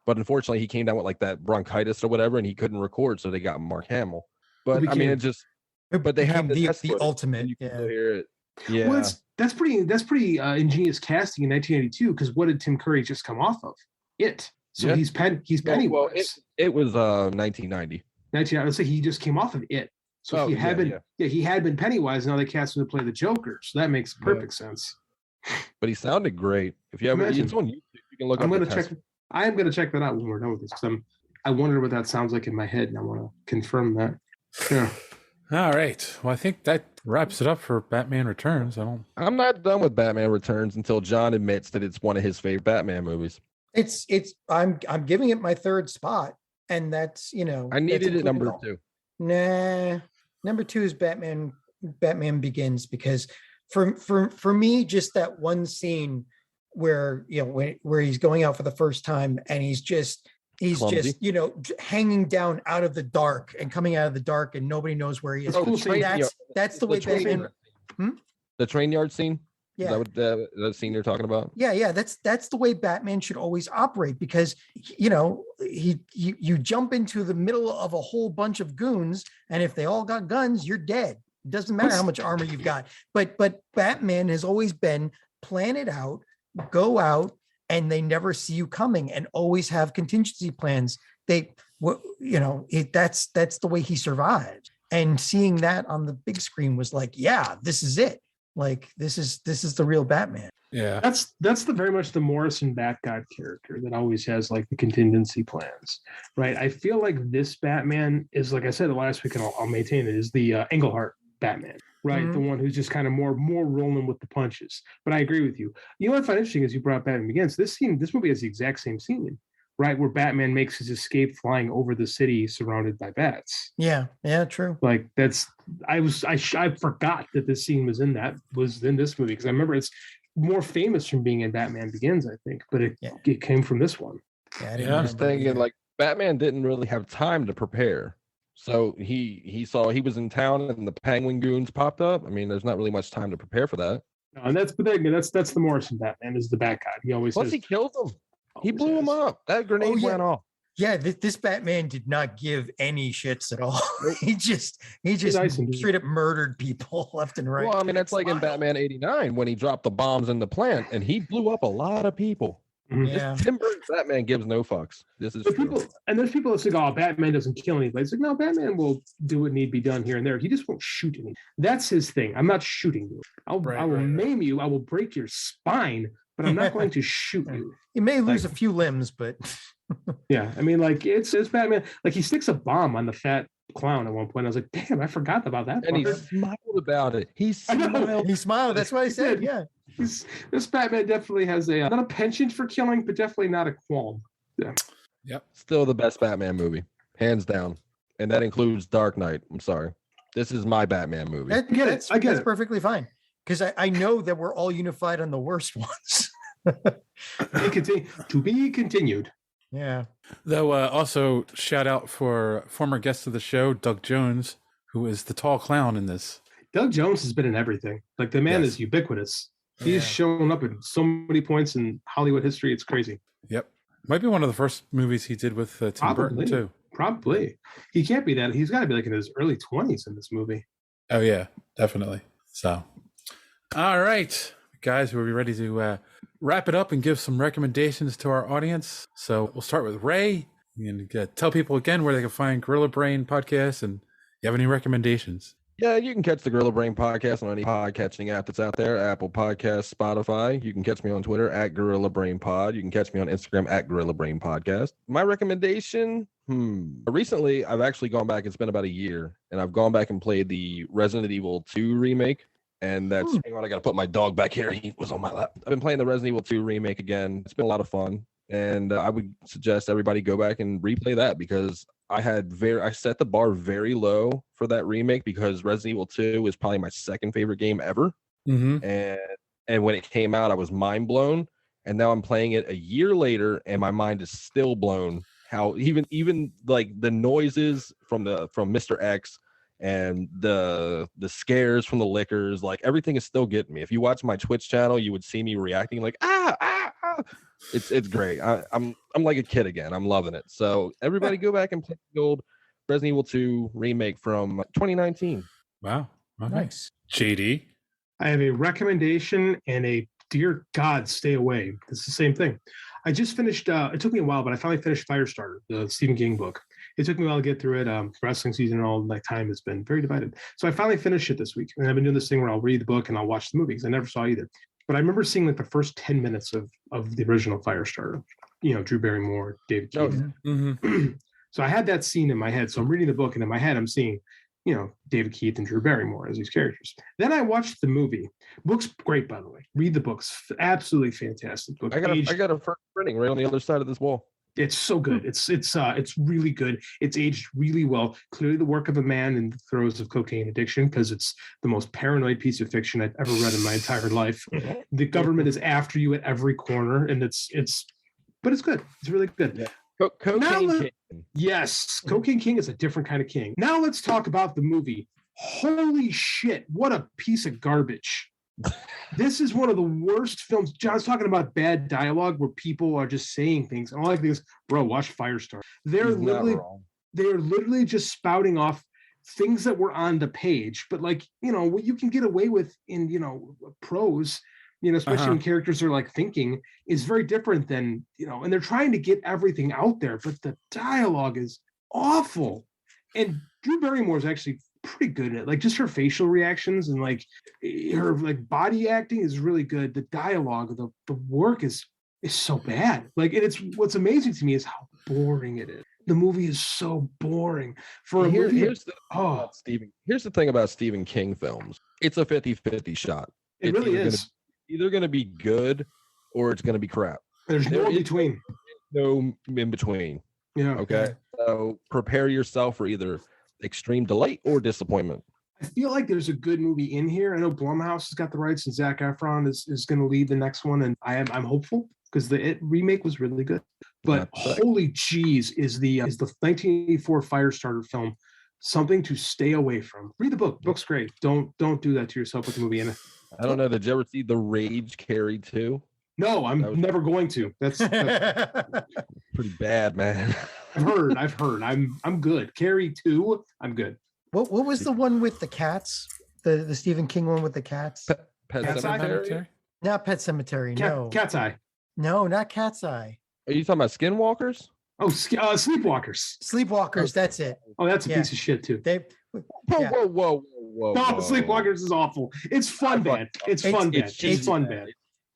but unfortunately, he came down with like that bronchitis or whatever, and he couldn't record, so they got Mark Hamill. But I mean, but they have the ultimate. You can hear it. Yeah, well, that's pretty ingenious casting in 1982. Because what did Tim Curry just come off of? It. So he's Pennywise. Well, it was 1990. I would say he just came off of It. So he had been Pennywise. Now they cast him to play the Joker. So that makes perfect sense. But he sounded great. If you have it's on YouTube, you can look. I am going to check that out when we're done with this because I wonder what that sounds like in my head, and I want to confirm that. Yeah. All right. Well, I think that wraps it up for Batman Returns. I'm not done with Batman Returns until John admits that it's one of his favorite Batman movies. I'm giving it my third spot, and that's I needed it number 2. Nah, number 2 is Batman Begins, because for me, just that one scene where where he's going out for the first time and he's just hanging down out of the dark and coming out of the dark and nobody knows where he is. That's the way Batman. The train yard scene. Yeah. Is that what the scene you're talking about? Yeah. That's the way Batman should always operate, because you jump into the middle of a whole bunch of goons, and if they all got guns, you're dead. It doesn't matter how much armor you've got. But Batman has always been plan it out, go out, and they never see you coming, and always have contingency plans. That's the way he survived. And seeing that on the big screen was like, yeah, this is it. Like this is the real Batman. Yeah, that's very much the Morrison Bat-God character that always has like the contingency plans, right? I feel like this Batman is, like I said last week, and I'll maintain it, is the Englehart Batman, right? Mm-hmm. The one who's just kind of more rolling with the punches. But I agree with you. You know what I find interesting is you brought up Batman Begins. This movie has the exact same scene, right? Where Batman makes his escape flying over the city surrounded by bats. Yeah, true. Like I forgot that this scene was in this movie, because I remember it's more famous from being in Batman Begins, I think, but it came from this one. Yeah, I was thinking like Batman didn't really have time to prepare. So he was in town and the Penguin Goons popped up. I mean, there's not really much time to prepare for that. No, and that's the Morrison Batman, is the Bat-God. He always he killed him. He blew him up. That grenade went off. Yeah, this Batman did not give any shits at all. he just straight up murdered people left and right. Well, I mean, it's like in Batman '89 when he dropped the bombs in the plant and he blew up a lot of people. Yeah. Tim Burton's Batman gives no fucks. This is But true. there's people that say, "Oh, Batman doesn't kill anybody." It's like, no, Batman will do what need to be done here and there. He just won't shoot any. That's his thing. I'm not shooting you. I will maim you. I will break your spine, but I'm not going to shoot you. You may lose a few limbs, but Yeah, I mean, like it's Batman. Like he sticks a bomb on the fat clown at one point. I was like, damn, I forgot about that. And he fucker. smiled about it. He smiled. he smiled. That's what I said. Yeah. This Batman definitely has not a penchant for killing, but definitely not a qualm. Yeah. Yep. Still the best Batman movie, hands down, and that includes Dark Knight. I'm sorry, this is my Batman movie. I get it. That's perfectly fine because I know that we're all unified on the worst ones. To be continued. Yeah. Though also shout out for former guest of the show, Doug Jones, who is the tall clown in this. Doug Jones has been in everything. Like the man is ubiquitous. He's shown up in so many points in Hollywood history. It's crazy. Yep. Might be one of the first movies he did with Tim Burton, too. Probably. He can't be that. He's got to be like in his early 20s in this movie. Oh, yeah, definitely. So, all right, guys, we'll be ready to wrap it up and give some recommendations to our audience. So we'll start with Ray. And tell people again where they can find Gorilla Brain podcast and you have any recommendations. Yeah, you can catch the Gorilla Brain podcast on any podcasting app that's out there, Apple Podcasts, Spotify. You can catch me on Twitter at Gorilla Brain Pod. You can catch me on Instagram at Gorilla Brain Podcast. My recommendation, recently I've actually gone back, it's been about a year, and I've gone back and played the Resident Evil 2 remake. And that's, hang on, I got to put my dog back here. He was on my lap. I've been playing the Resident Evil 2 remake again. It's been a lot of fun. And I would suggest everybody go back and replay that because I set the bar very low for that remake because Resident Evil 2 is probably my second favorite game ever. Mm-hmm. And when it came out, I was mind blown. And now I'm playing it a year later, and my mind is still blown. How even like the noises from Mr. X and the scares from the liquors, like everything is still getting me. If you watch my Twitch channel, you would see me reacting like ah. It's great. I'm like a kid again. I'm loving it. So everybody go back and play the old Resident Evil 2 remake from 2019. Wow. Okay. Nice. JD. I have a recommendation and a dear God, stay away. It's the same thing. I just finished, it took me a while, but I finally finished Firestarter, the Stephen King book. It took me a while to get through it. Wrestling season and all my time has been very divided. So I finally finished it this week. And I've been doing this thing where I'll read the book and I'll watch the movie because I never saw either. But I remember seeing like the first 10 minutes of the original Firestarter, Drew Barrymore, David Keith. Mm-hmm. So I had that scene in my head. So I'm reading the book and in my head, I'm seeing, David Keith and Drew Barrymore as these characters. Then I watched the movie. Book's great, by the way. Read the book's absolutely fantastic book. I got a first printing right on the other side of this wall. It's so good. It's really good. It's aged really well. Clearly the work of a man in the throes of cocaine addiction, because it's the most paranoid piece of fiction I've ever read in my entire life. The government is after you at every corner, and it's good. It's really good. Yeah. Cocaine King. Yes, Cocaine King is a different kind of king. Now let's talk about the movie. Holy shit, what a piece of garbage. This is one of the worst films. John's talking about bad dialogue where people are just saying things. And all I think is, bro, watch Firestarter. They're literally just spouting off things that were on the page, but like, what you can get away with in, prose, especially when characters are like thinking, is very different than, and they're trying to get everything out there, but the dialogue is awful. And Drew Barrymore is actually pretty good at it. Like just her facial reactions and like her like body acting is really good. The dialogue, the work is so bad. Like, and it's what's amazing to me is how boring it is. The movie is so boring. Here's the thing about Stephen King films. It's a 50-50 shot. It really is. Either going to be good or it's going to be crap. There's no in between. No in between. Yeah. Okay. So prepare yourself for either extreme delight or disappointment. I feel like there's a good movie in here. I know Blumhouse has got the rights and Zac Efron is going to lead the next one. And I'm hopeful because the remake was really good. But holy jeez, is the 1984 Firestarter film something to stay away from. Read the book. Book's great. Don't do that to yourself with the movie in it. I don't know. Did you ever see The Rage Carrie 2? No, I'm never going to. That's pretty bad, man. I've heard. I'm good. Carrie 2, I'm good. What was the one with the cats? The Stephen King one with the cats? Pet Cemetery? Not Pet Cemetery. No. Cat's Eye. No, not Cat's Eye. Are you talking about Skinwalkers? Oh, Sleepwalkers. Sleepwalkers. That's it. Oh, that's a Yeah. piece of shit too. They. Whoa, Yeah. whoa. No, Sleepwalkers is awful. It's fun bad. It's fun bad. It's fun bad.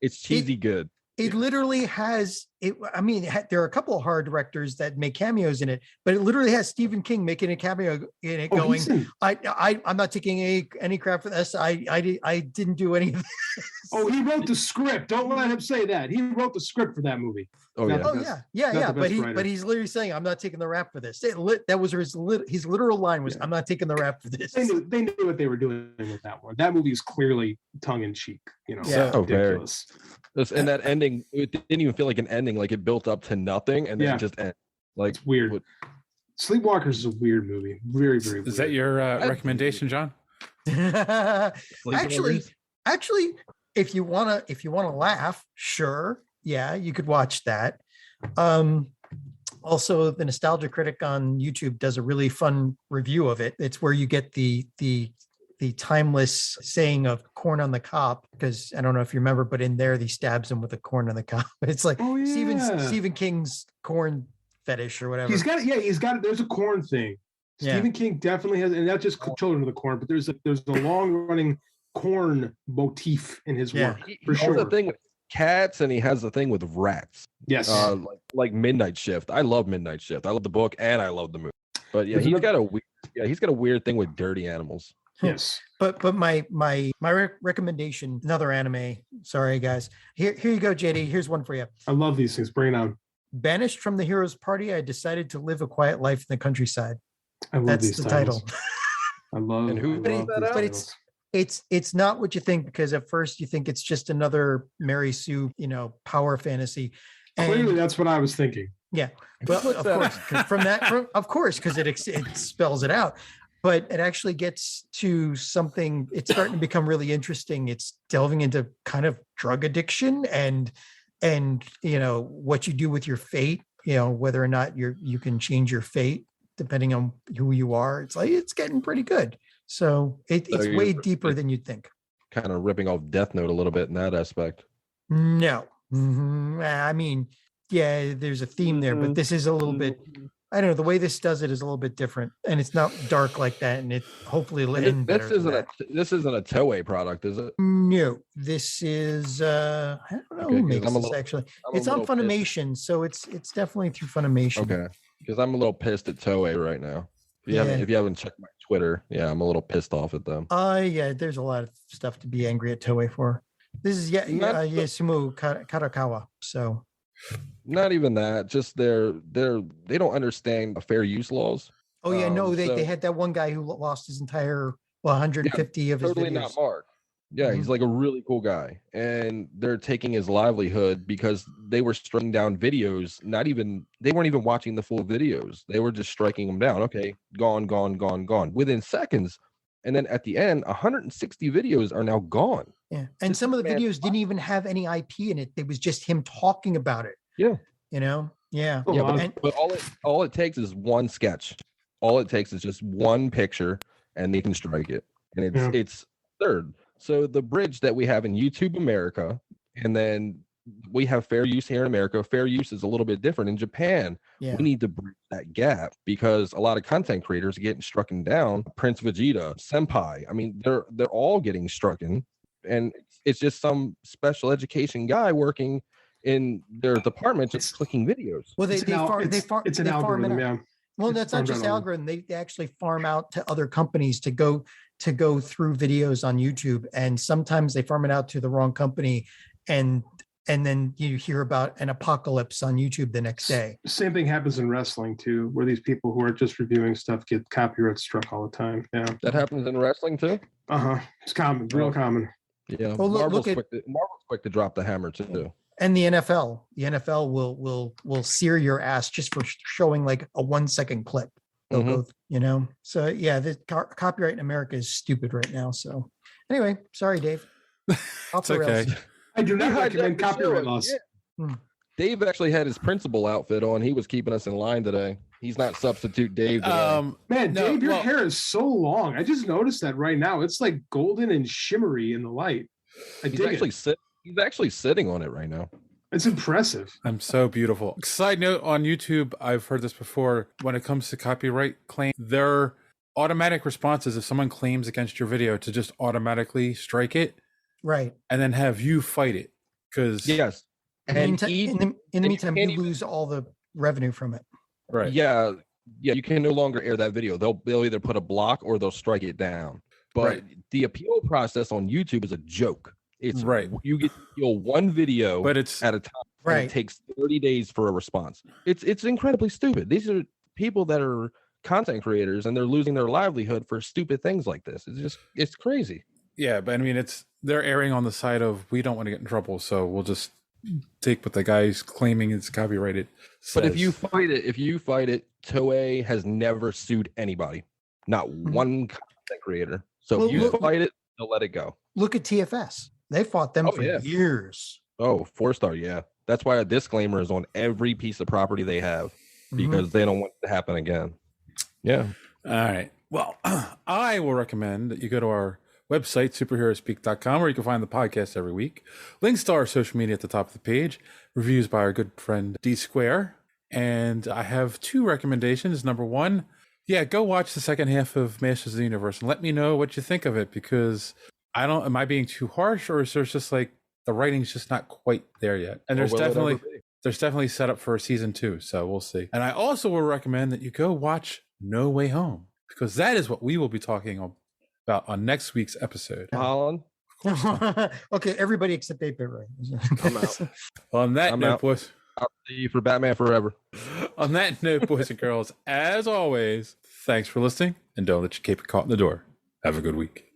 It's cheesy good. It literally has it. I mean, there are a couple of horror directors that make cameos in it, but it literally has Stephen King making a cameo in it, going, "I'm not taking any crap for this. I didn't do any of this." Oh, he wrote the script. Don't let him say that. He wrote the script for that movie. Oh yeah. Yeah. But he's literally saying, "I'm not taking the rap for this." That was his literal line was, "I'm not taking the rap for this." They knew what they were doing with that one. That movie is clearly tongue in cheek. You know, Yeah. ridiculous. And that ending, it didn't even feel like an ending. Like it built up to nothing, and then it just ended. Like it's weird. Sleepwalkers is a weird movie. Very, very weird. Is that your recommendation, John? actually, if you wanna laugh, sure, yeah, you could watch that. Also, the Nostalgia Critic on YouTube does a really fun review of it. It's where you get the timeless saying of corn on the cob, because I don't know if you remember, but in there he stabs him with a corn on the cob. It's like Stephen King's corn fetish or whatever. He's got it. There's a corn thing. Stephen King definitely has, and not just Children of the Corn, but there's a long running corn motif in his work for sure. He has a thing with cats, and he has a thing with rats. Yes, like Midnight Shift. I love Midnight Shift. I love the book and I love the movie. But yeah, he's got a weird thing with dirty animals. Yes, but my recommendation, another anime. Sorry, guys. Here you go, JD. Here's one for you. I love these things. Bring it on. Banished from the hero's party, I decided to live a quiet life in the countryside. I love That's these the titles. title. I love. And who made that up? But it's not what you think, because at first you think it's just another Mary Sue, power fantasy. And clearly, that's what I was thinking. Yeah, well, of course, because it spells it out. But it actually gets to something. It's starting to become really interesting. It's delving into kind of drug addiction and what you do with your fate. Whether or not you can change your fate depending on who you are. It's like it's getting pretty good. So it's way deeper than you'd think. Kind of ripping off Death Note a little bit in that aspect. No, I mean, yeah, there's a theme there, but this is a little bit. I don't know. The way this does it is a little bit different, and it's not dark like that. And it hopefully will end better. This isn't a Toei product, is it? No, this is. I don't know who makes this actually. It's on Funimation, so it's definitely through Funimation. Okay, because I'm a little pissed at Toei right now. If you haven't checked my Twitter, I'm a little pissed off at them. Yeah, there's a lot of stuff to be angry at Toei for. This is Yasumu Karakawa. So. Not even that. Just they don't understand fair use laws. Oh yeah, no, they had that one guy who lost his entire 150 of his totally videos. Not Mark. Yeah, he's like a really cool guy, and they're taking his livelihood because they were striking down videos. They weren't even watching the full videos. They were just striking them down. Okay, gone within seconds, and then at the end, 160 videos are now gone. Yeah, and some of the videos didn't even have any IP in it. It was just him talking about it. Yeah, yeah. Yeah, but all it takes is one sketch. All it takes is just one picture, and they can strike it, and it's third. So the bridge that we have in YouTube America, and then we have fair use here in America. Fair use is a little bit different in Japan. Yeah. We need to bridge that gap because a lot of content creators are getting strucken down. Prince Vegeta, Senpai. I mean, they're all getting strucken, and it's just some special education guy working in their department just clicking videos. Well, it's an algorithm. Yeah. Well, that's not just algorithm. They actually farm out to other companies to go through videos on YouTube, and sometimes they farm it out to the wrong company, and then you hear about an apocalypse on YouTube the next day. Same thing happens in wrestling too, where these people who are just reviewing stuff get copyright struck all the time. Yeah, that happens in wrestling too. It's common, real common. Yeah, well, Marvel's quick to drop the hammer too. And the NFL will sear your ass just for showing like a 1 second clip. They'll go, So yeah, the copyright in America is stupid right now. So anyway, sorry, Dave. It's okay. I do not recommend copyright laws. Yeah. Dave actually had his principal outfit on. He was keeping us in line today. He's not substitute Dave today. Dave, your hair is so long. I just noticed that right now. It's like golden and shimmery in the light. He's actually sitting on it right now. It's impressive. I'm so beautiful. Side note on YouTube, I've heard this before. When it comes to copyright claim, their automatic response is if someone claims against your video to just automatically strike it, Right. and then have you fight it. Because Yes. In the meantime, you lose all the revenue from it. right. Yeah, you can no longer air that video. They'll either put a block or they'll strike it down. But Right. the appeal process on YouTube is a joke. It's Right. You get to appeal one video But it's at a time. And Right. it takes 30 days for a response. It's incredibly stupid. These are people that are content creators and they're losing their livelihood for stupid things like this. It's crazy. yeah, but I mean they're erring on the side of we don't want to get in trouble, so we'll just take what the guy's claiming is copyrighted. But if says. you fight it, Toei has never sued anybody. Not one content creator. So Well, if you look- fight it, they'll let it go. Look at TFS. They fought them Oh, for yeah. years. Oh, 4-star, yeah. That's why a disclaimer is on every piece of property they have because they don't want it to happen again. Yeah. All right. Well, I will recommend that you go to our website, superheroespeak.com, where you can find the podcast every week. Links to our social media at the top of the page, reviews by our good friend D Square. And I have 2 recommendations. Number 1, go watch the second half of Masters of the Universe and let me know what you think of it, because am I being too harsh, or is there just like the writing's just not quite there yet? And there's definitely set up for a season 2, so we'll see. And I also will recommend that you go watch No Way Home, because that is what we will be talking about on next week's episode. Holland. Okay, everybody except 8-Bit Ray. I'm out. On that I'm note, out. boys. I'll see you for Batman Forever. On that note, boys and girls, as always, thanks for listening, and don't let your cape get caught in the door. Have a good week.